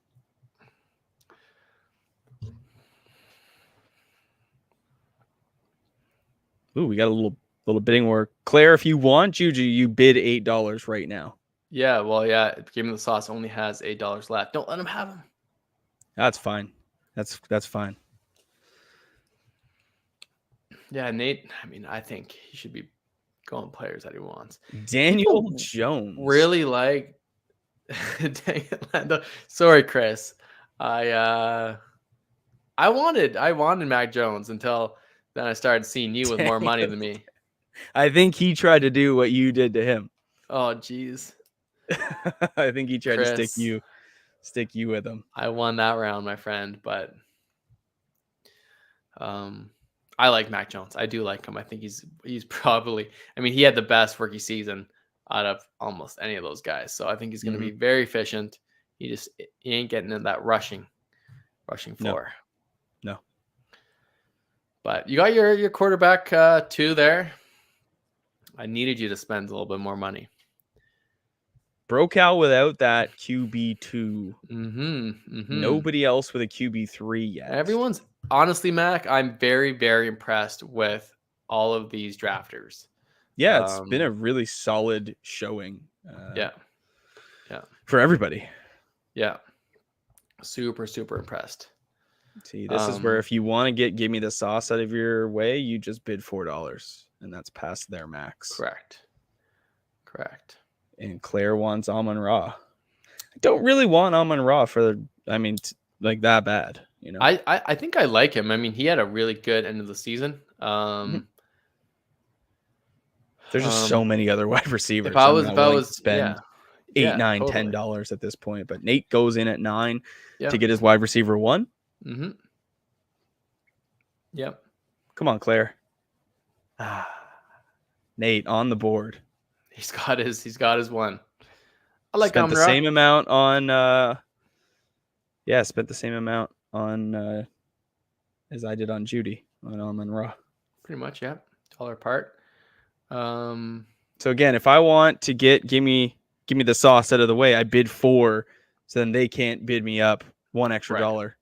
Ooh, we got a little bidding war. Claire, if you want Juju, you bid $8 right now. Yeah, well, yeah. Game of the Sauce only has $8 left. Don't let him have him. That's fine. That's fine. Yeah, Nate. I mean, I think he should be going players that he wants. Daniel Jones. Really like. Dang it, Lando. Sorry, Chris. I wanted Mac Jones until then I started seeing you with more money than me. I think he tried to do what you did to him. Oh, jeez. I think he tried to stick you with him. I won that round, my friend, but I like Mac Jones. I do like him. I think he's probably, I mean, he had the best rookie season out of almost any of those guys. So I think he's going to be very efficient. He ain't getting in that rushing floor. No. But you got your quarterback 2 there. I needed you to spend a little bit more money. Brocal without that QB2. Mm-hmm. Nobody else with a QB3 yet. Everyone's honestly, Mac, I'm very, very impressed with all of these drafters. Yeah, it's been a really solid showing. Yeah. For everybody. Yeah. Super, super impressed. See, this is where if you want to give me the sauce out of your way, you just bid $4, and that's past their max. Correct. And Claire wants Amon-Ra. I don't really want Amon-Ra like that bad, you know. I think I like him. I mean, he had a really good end of the season. There's just so many other wide receivers. If I was to spend $8, $9, totally. $10 at this point, but Nate goes in at 9 Yeah. to get his wide receiver 1. Mm-hmm. Yep. Come on, Claire. Nate on the board. He's got his one. I like spent the same amount on spent the same amount on as I did on Judy on Amon-Ra. Pretty much, yeah. $1 apart. So again, if I want to give me the sauce out of the way, I bid 4, so then they can't bid me up $1 extra to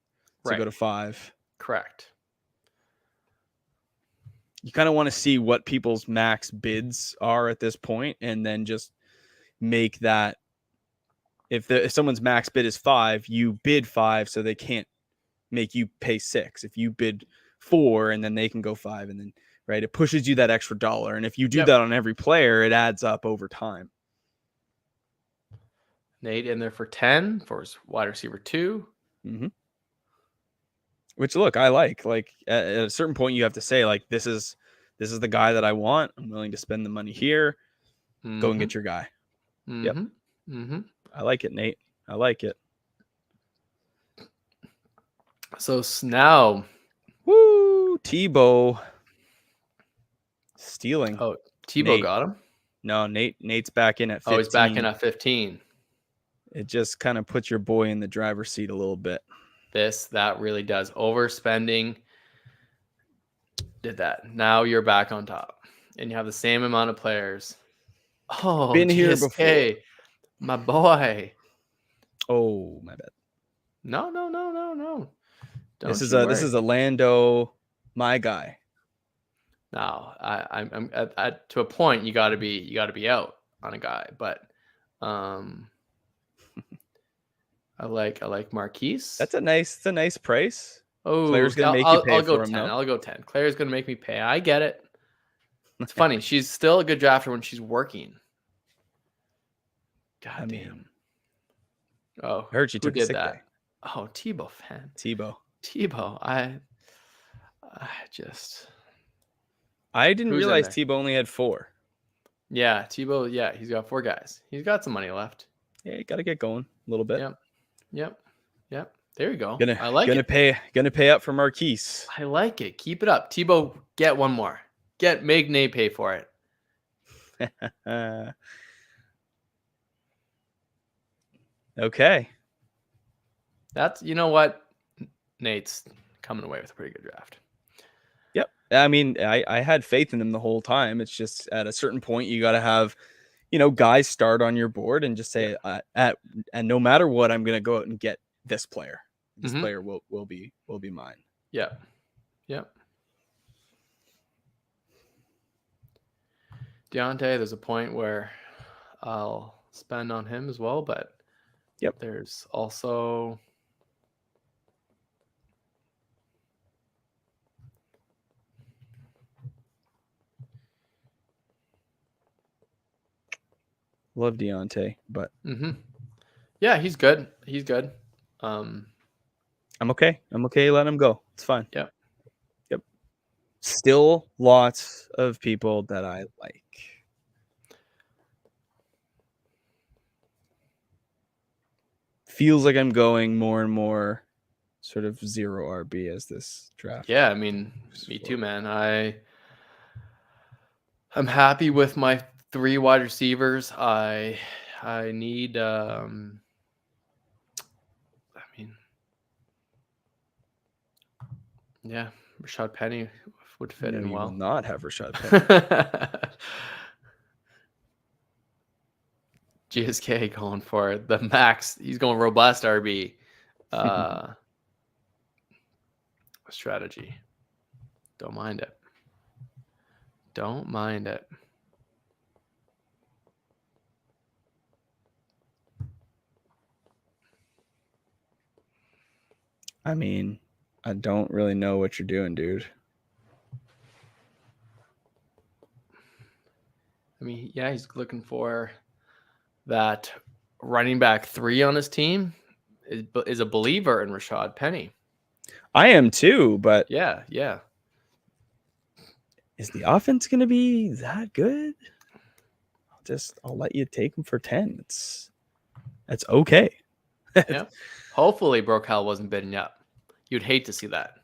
go to 5. Correct. You kind of want to see what people's max bids are at this point, and then just make that. If someone's max bid is 5, you bid 5, so they can't make you pay 6. If you bid 4, and then they can go 5, and then it pushes you that extra $1. And if you do that on every player, it adds up over time. Nate in there for 10 for his wide receiver 2. Mm-hmm. Which, look, I like. Like at a certain point, you have to say, like, this is the guy that I want. I'm willing to spend the money here. Mm-hmm. Go and get your guy. Mm-hmm. Yep. Mm-hmm. I like it, Nate. I like it. So now, woo, Tebow stealing. Oh, Tebow got him? No, Nate's back in at 15. Oh, he's back in at 15. It just kind of puts your boy in the driver's seat a little bit. That really does. Overspending did that. Now you're back on top, and you have the same amount of players. Oh, been here before, my boy. Oh, my bad. No. This is a Lando, my guy. No, I'm at to a point. You got to be out on a guy, but I like Marquise. That's a nice price. Oh, Claire's gonna make you pay I'll go for him. 10. I'll go 10. Claire's gonna make me pay. I get it. It's funny. She's still a good drafter when she's working. God damn. Oh, I heard she took a sick day. Oh, Tebow fan. Tebow. I didn't realize Tebow only had 4. Yeah, Tebow. Yeah, he's got 4 guys. He's got some money left. Yeah, you got to get going a little bit. Yep. There you go. Gonna pay up for Marquise. I like it. Keep it up, Tebow. Get one more. Make Nate pay for it. Okay. You know what? Nate's coming away with a pretty good draft. Yep. I mean, I had faith in him the whole time. It's just at a certain point you got to have, guys start on your board and just say, and no matter what, I'm going to go out and get this player. This player will be mine. Yeah. Deontay, there's a point where I'll spend on him as well, but there's also love Deontay, but yeah, he's good. I'm okay. Let him go. It's fine. Yep. Still lots of people that I like. Feels like I'm going more and more sort of 0 RB as this draft. Yeah, I mean, me too, man. I'm happy with my 3 wide receivers. I need Rashad Penny would fit in well. You will not have Rashad Penny. GSK going for the max. He's going robust RB strategy. Don't mind it. Don't mind it. I mean, I don't really know what you're doing, dude. I mean, yeah, he's looking for that running back 3 on his team. Is a believer in Rashad Penny. I am too, but Yeah. is the offense going to be that good? I'll let you take him for 10. That's okay. Yeah. Hopefully, Brocal wasn't bidding up. You'd hate to see that.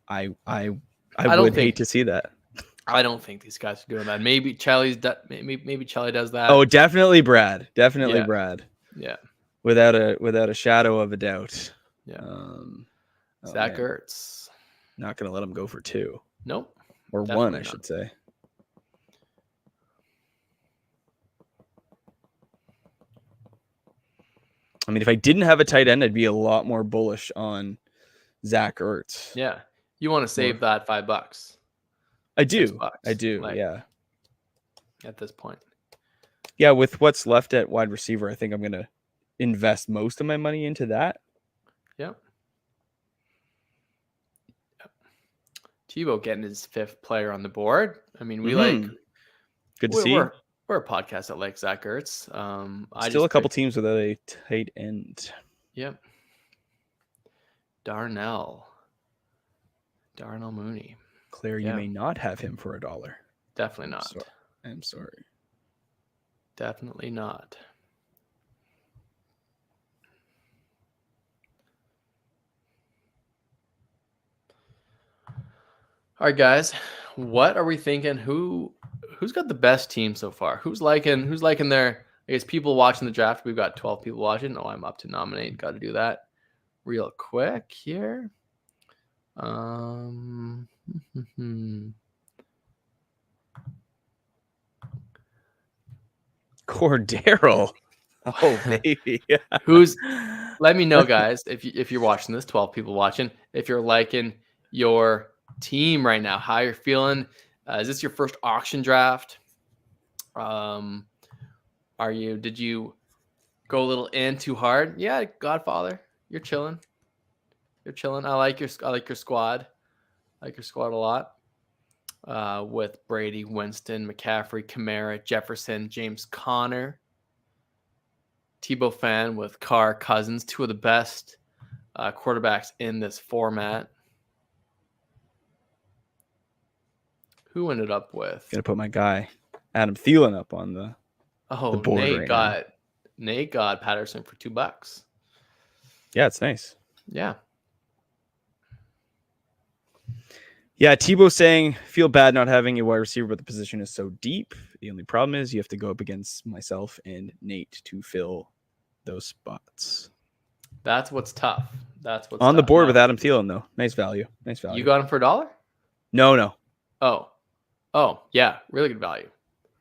I don't would think- hate to see that. I don't think these guys are doing that. Maybe Charlie does that. Oh, definitely Brad. Definitely Yeah. Brad. Yeah. Without a shadow of a doubt. Yeah. Zach Ertz. Not going to let him go for 2. Nope. Or Definitely 1, I not. should say. I mean, if I didn't have a tight end, I'd be a lot more bullish on Zach Ertz. Yeah. You want to save that $5. I do. $6, I do. like, yeah. At this point. Yeah. With what's left at wide receiver, I think I'm going to invest most of my money into that. Yep. Tebow getting his 5th player on the board. I mean, we Good to see. We're a podcast that likes Zach Ertz. Still a couple teams without a tight end. Yep. Darnell Mooney. Claire, you may not have him for $1. Definitely not. I'm sorry. Definitely not. All right, guys. What are we thinking? Who's got the best team so far? Who's liking their, I guess, people watching the draft? We've got 12 people watching. Oh, I'm up to nominate. Got to do that real quick here. Cordero. Oh, baby. Let me know, guys, if you're watching this, 12 people watching, if you're liking your team right now, how you're feeling. Is this your first auction draft? Did you go a little in too hard? Yeah, Godfather, you're chilling. I like your squad. I like your squad a lot. With Brady, Winston, McCaffrey, Kamara, Jefferson, James Conner, Tebow fan with Carr, Cousins, 2 of the best quarterbacks in this format. Who ended up with? Gonna put my guy Adam Thielen up on the board Nate got Patterson for $2. Yeah, it's nice. Yeah. Yeah, Tebow saying, feel bad not having a wide receiver, but the position is so deep. The only problem is you have to go up against myself and Nate to fill those spots. That's what's tough. On the board with Adam Thielen, though. Nice value. You got him for $1? No. Oh, yeah. Really good value.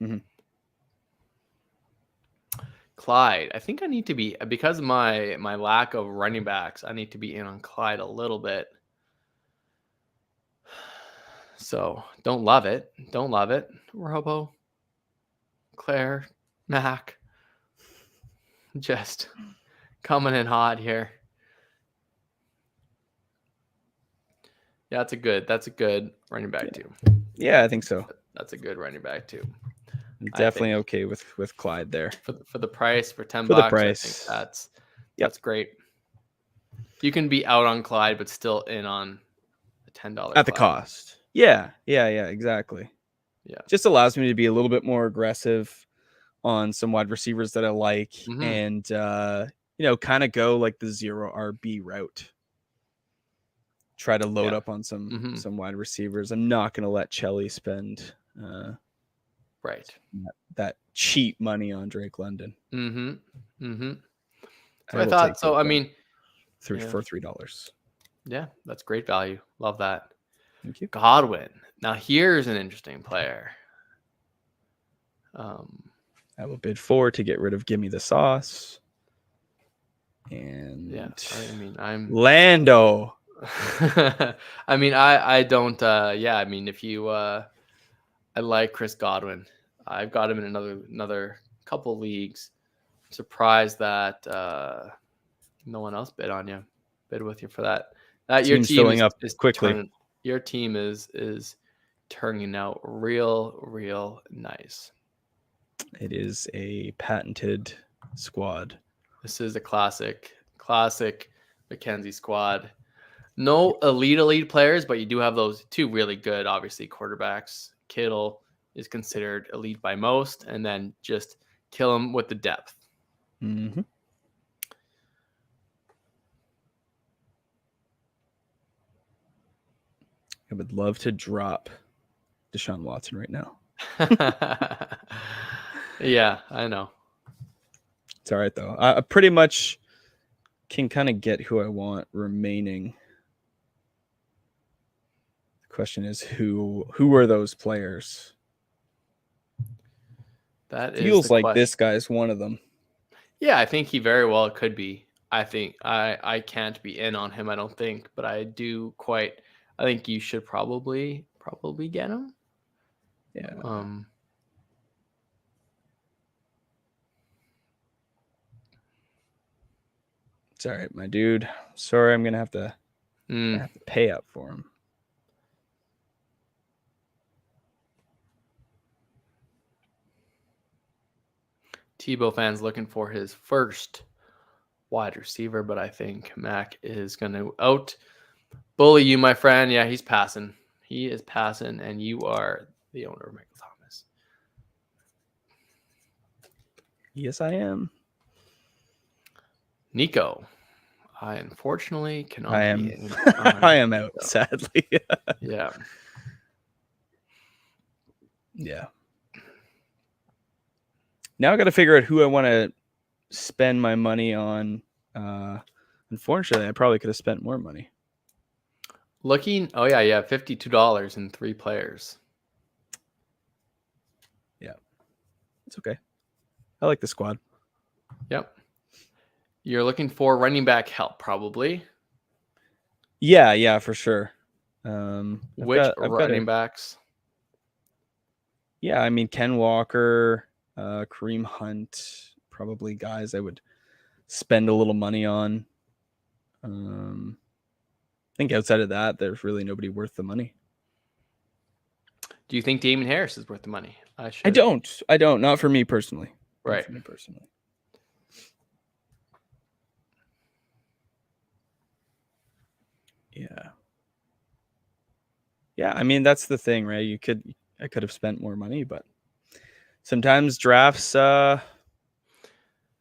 Mm-hmm. Clyde. I think I need to be, because of my lack of running backs, I need to be in on Clyde a little bit. So don't love it. Robo, Claire, Mac, just coming in hot here. Yeah, that's a good running back too. Yeah, I think so. That's a good running back too. I'm definitely okay with Clyde there. For the price, for $10. For the price. I think that's great. You can be out on Clyde, but still in on the $10 at the cost. Yeah, exactly. Yeah. Just allows me to be a little bit more aggressive on some wide receivers that I like, and kind of go like the 0 RB route. Try to load up on some wide receivers. I'm not going to let Chelly spend that cheap money on Drake London. So I thought so. I mean, for $3. Yeah, that's great value. Love that. Thank you. Godwin. Now here's an interesting player. I will bid 4 to get rid of Gimme the Sauce. And I'm Lando. I mean, I don't. Yeah, I mean, if you I like Chris Godwin. I've got him in another couple leagues. I'm surprised that no one else bid with you for that. Your Team's team filling up is quickly. your team is turning out real nice. It is a patented squad. This is a classic Mackenzie squad. No elite players, but you do have those two really good, obviously, quarterbacks. Kittle is considered elite by most, and then just kill him with the depth. Mm-hmm. I would love to drop Deshaun Watson right now. Yeah, I know. It's all right, though. I pretty much can kind of get who I want remaining. The question is who are those players? That feels is the like question. This guy's one of them. Yeah, I think he very well could be. I think I can't be in on him, I don't think, but I think you should probably get him. Yeah. It's all right, my dude. Sorry, I'm gonna have to pay up for him. Tebow fans looking for his first wide receiver, but I think Mac is going to out bully you, my friend. Yeah, he's passing. He is passing, and you are the owner of Michael Thomas. Yes, I am. Nico, I unfortunately cannot be in. I am out, sadly. Yeah. Yeah. Now I got to figure out who I want to spend my money on. Unfortunately, I probably could have spent more money. $52 in 3 players. Yeah, it's okay. I like the squad. Yep. You're looking for running back help, probably. Yeah, for sure. Which running backs? Yeah, I mean Ken Walker, Kareem Hunt, probably guys I would spend a little money on. I think outside of that, there's really nobody worth the money. Do you think Damien Harris is worth the money? I don't. Not for me personally. Right. Not for me personally. Yeah. Yeah, I mean that's the thing, right? I could have spent more money, but sometimes drafts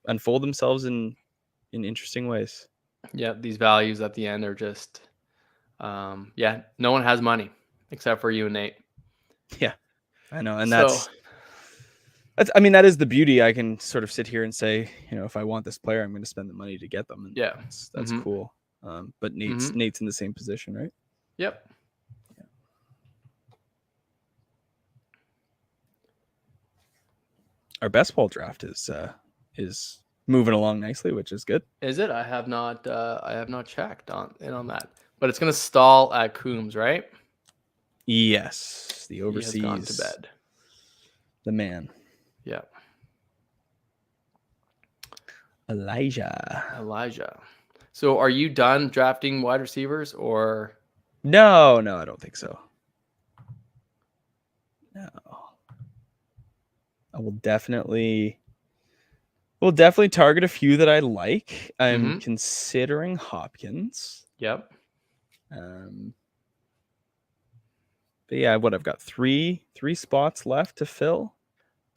unfold themselves in interesting ways. Yeah, these values at the end are just no one has money except for you and Nate. Yeah, I know. And that's I mean, that is the beauty. I can sort of sit here and say, if I want this player, I'm going to spend the money to get them. And yeah, that's cool. But Nate's in the same position, right? Yep. Yeah. Our best ball draft is moving along nicely, which is good. Is it? I have not checked on that. But it's going to stall at Coombs, right? Yes, the overseas. He has gone to bed. The man. Yeah. Elijah. So are you done drafting wide receivers or? No, I don't think so. No. I will definitely target a few that I like. I'm considering Hopkins. Yep. But yeah, I've got three spots left to fill.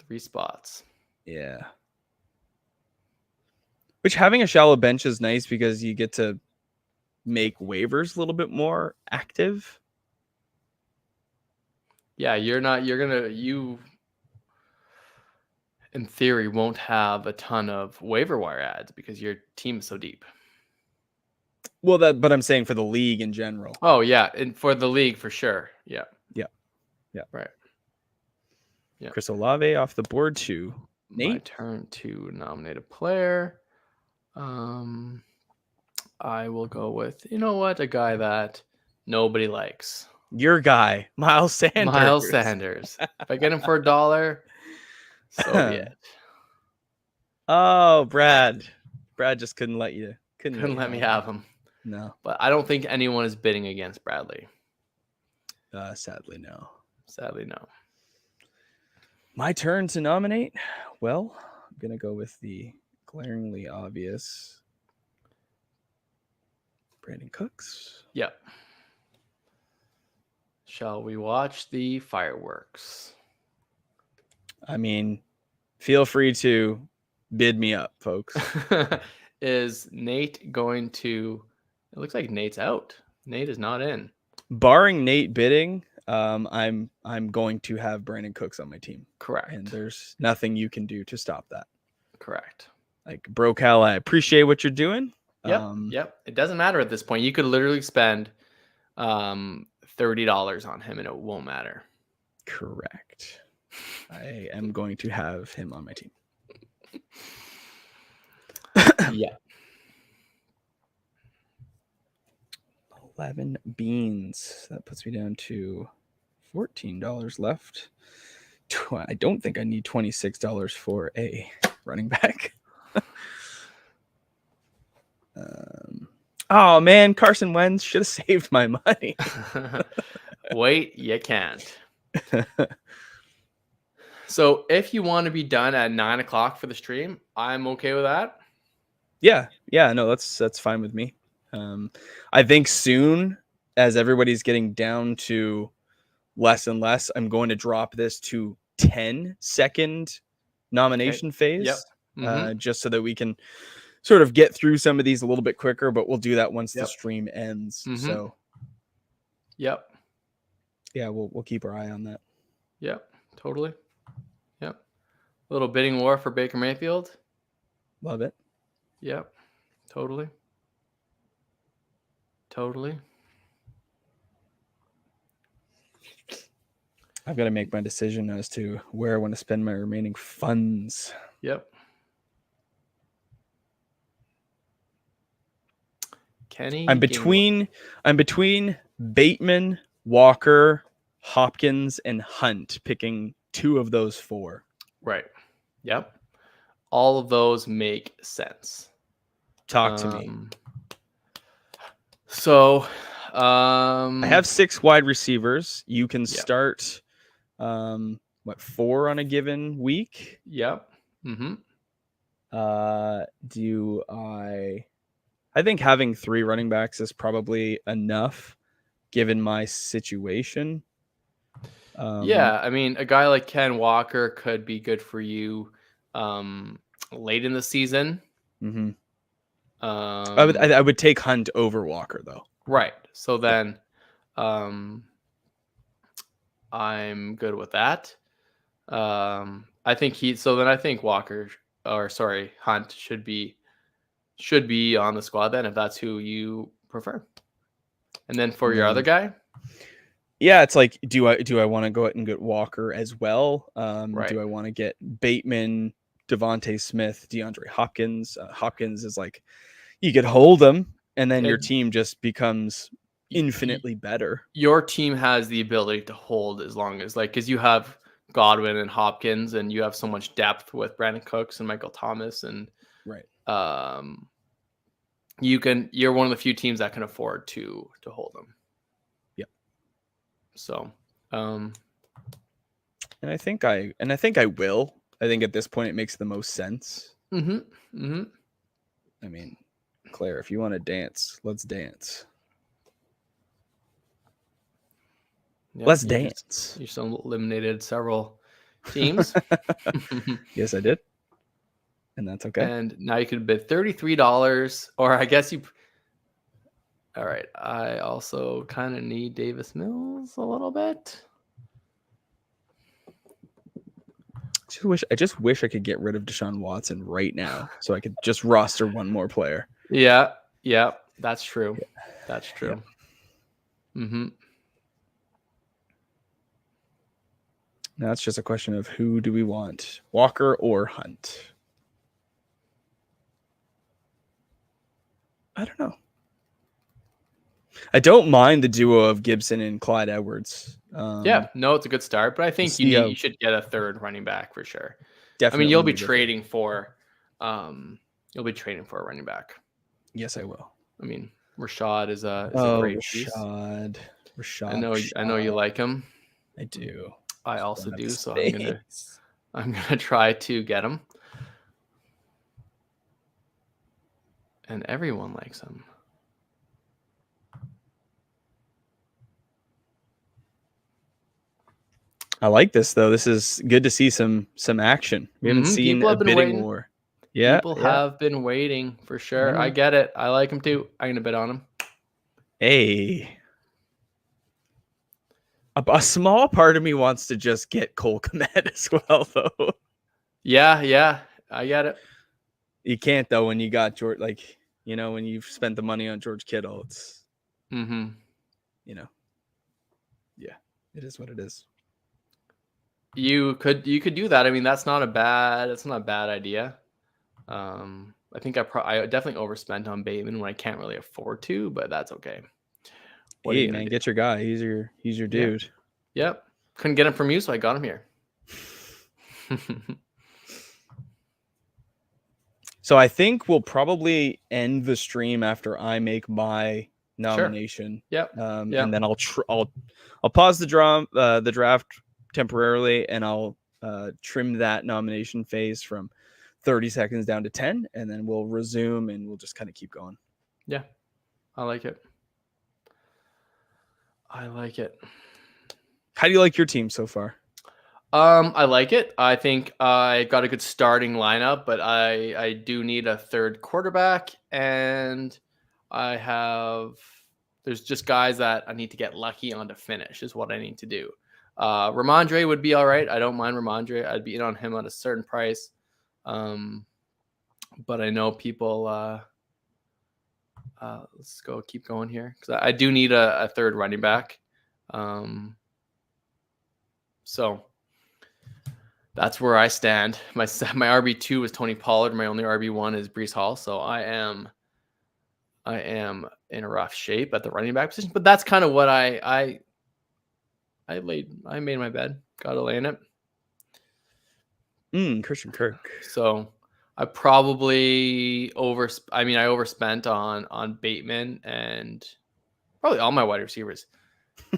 3 spots. Yeah. Which having a shallow bench is nice because you get to make waivers a little bit more active. Yeah, you in theory won't have a ton of waiver wire ads because your team is so deep. Well, but I'm saying for the league in general. Oh yeah, and for the league for sure. Yeah. Right. Yeah. Chris Olave off the board too. Nate? My turn to nominate a player. I will go with a guy that nobody likes. Your guy, Miles Sanders. Miles Sanders. If I get him for $1, so be it. Oh, Brad just couldn't let you. Couldn't let me have him. No. But I don't think anyone is bidding against Bradley. Sadly, no. Sadly, no. My turn to nominate. Well, I'm gonna go with the glaringly obvious Brandon Cooks. Yep. Shall we watch the fireworks? I mean, feel free to bid me up, folks. Is Nate going to? It looks like Nate's out. Nate is not in. Barring Nate bidding, I'm going to have Brandon Cooks on my team. Correct. And there's nothing you can do to stop that. Correct. Like, bro, Cal, I appreciate what you're doing. Yep. It doesn't matter at this point. You could literally spend $30 on him and it won't matter. Correct. I am going to have him on my team. Yeah. 11 beans. That puts me down to $14 left. I don't think I need $26 for a running back. Oh man, Carson Wentz should have saved my money. Wait, you can't. So if you want to be done at 9 o'clock for the stream, I'm okay with that. Yeah, no, that's fine with me. I think soon, as everybody's getting down to less and less, I'm going to drop this to 10-second nomination phase. Yep. Mm-hmm. Just so that we can sort of get through some of these a little bit quicker, but we'll do that once the Yep. stream ends. Mm-hmm. So yep. Yeah, we'll keep our eye on that. Yep, totally. Yep. A little bidding war for Baker Mayfield. Love it. Yep. Totally. I've got to make my decision as to where I want to spend my remaining funds. Yep. Kenny. I'm between Bateman, Walker, Hopkins, and Hunt, picking 2 of those 4. Right. Yep. All of those make sense. Talk to me. So I have 6 wide receivers. You can start 4 on a given week? Yep. Mm-hmm. I think having 3 running backs is probably enough given my situation. Yeah, I mean, a guy like Ken Walker could be good for you late in the season. Mm-hmm. I would take Hunt over Walker, though. Right. So then I'm good with that. I think Hunt should be on the squad then, if that's who you prefer. And then for your other guy? Yeah, it's like, do I want to go out and get Walker as well? Right. Do I want to get Bateman, Devontae Smith, DeAndre Hopkins? Hopkins is like, you could hold him, and then your team just becomes infinitely better. Your team has the ability to hold as long as, like, because you have Godwin and Hopkins, and you have so much depth with Brandon Cooks and Michael Thomas, and right. You're one of the few teams that can afford to hold them. Yep. So, and I think I will. I think at this point it makes the most sense. Mm-hmm. Mm-hmm. I mean, Claire, if you want to dance, let's dance. Yep, let's dance. You just eliminated several teams. Yes, I did. And that's okay. And now you could bid $33, or I guess you. All right. I also kind of need Davis Mills a little bit. I just wish I could get rid of Deshaun Watson right now, so I could just roster one more player. Yeah. That's true. Yeah. That's true. Yeah. Mm-hmm. Now it's just a question of who do we want, Walker or Hunt? I don't know. I don't mind the duo of Gibson and Clyde Edwards. Yeah, no, it's a good start, but I think we'll you should get a third running back for sure. definitely. I mean, you'll be trading for a running back. Yes, I will. I mean, Rashad is a great piece. Rashad. I know you like him. I do. I also do, so I'm gonna try to get him. And everyone likes him. I like this though. This is good to see some action. We haven't seen a bidding war. Yeah, people have been waiting for sure. I get it. I like him too. I'm gonna bid on him. Hey, a small part of me wants to just get Cole Kmet as well, though. Yeah, I get it. You can't though when you got George, like when you've spent the money on George Kittle. It's, yeah, it is what it is. You could do that. I mean, that's not a bad idea. I think I definitely overspent on Bateman when I can't really afford to, but that's okay. Hey man, get your guy. He's your dude. Yep. Couldn't get him from you, so I got him here. So I think we'll probably end the stream after I make my nomination. Sure. Yep. And then I'll pause the draft temporarily, and I'll trim that nomination phase from 30 seconds down to 10, and then we'll resume and we'll just kind of keep going. Yeah, I like it. How do you like your team so far? I like it. I think I got a good starting lineup, but I do need a third quarterback, and there's just guys that I need to get lucky on to finish is what I need to do. Ramondre would be all right. I don't mind Ramondre. I'd be in on him at a certain price. But I know people, let's keep going here. Cause I do need a third running back. So that's where I stand. My RB2 is Tony Pollard. My only RB1 is Breece Hall. So I am in a rough shape at the running back position, but that's kind of what I made my bed. Got to lay in it. Christian Kirk. So I probably I overspent on Bateman and probably all my wide receivers,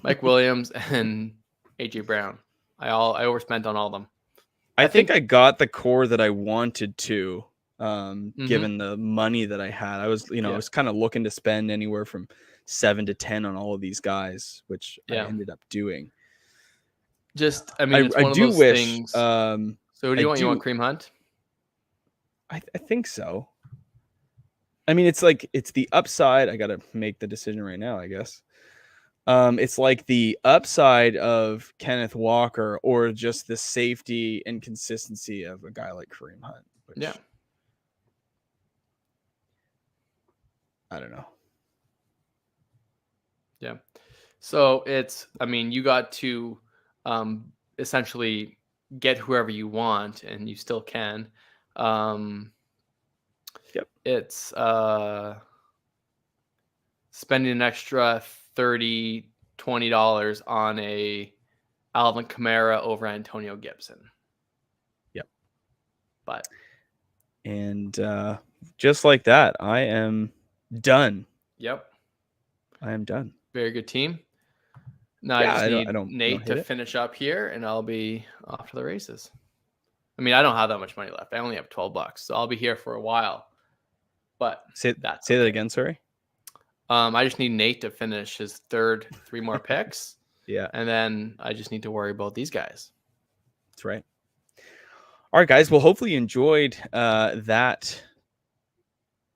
Mike Williams and AJ Brown. I overspent on all of them. I think I got the core that I wanted to, given the money that I had. I was, I was kind of looking to spend anywhere from 7 to 10 on all of these guys, which I ended up doing. It's one of those things. So who do you want? You want Kareem Hunt? I think so. I mean, it's the upside. I got to make the decision right now, I guess. It's like the upside of Kenneth Walker or just the safety and consistency of a guy like Kareem Hunt. Which, I don't know. Yeah. So you got to essentially get whoever you want, and you still can. It's spending an extra $20 on a Alvin Kamara over Antonio Gibson. Yep. And just like that, I am done. Yep. I am done. Very good team. Now I just need Nate to finish up here, and I'll be off to the races. I mean, I don't have that much money left. I only have $12, so I'll be here for a while. But say that again. Sorry. I just need Nate to finish his 3 more picks. Yeah. And then I just need to worry about these guys. That's right. All right, guys. Well, hopefully you enjoyed that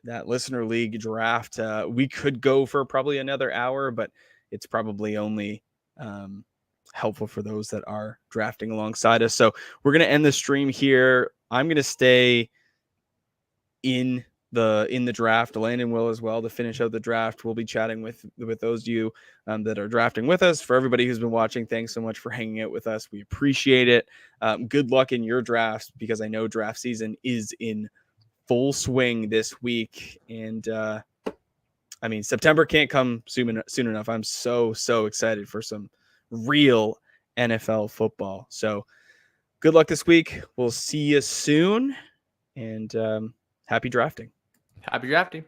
listener league draft. We could go for probably another hour, but it's probably only helpful for those that are drafting alongside us. So we're going to end the stream here. I'm going to stay in the draft. Landon will as well to finish out the draft. We'll be chatting with those of you that are drafting with us. For everybody who's been watching, thanks so much for hanging out with us. We appreciate it. Good luck in your drafts, because I know draft season is in full swing this week, and I mean, September can't come soon enough. I'm so excited for some real NFL football. So good luck this week. We'll see you soon, and happy drafting. Happy drafting.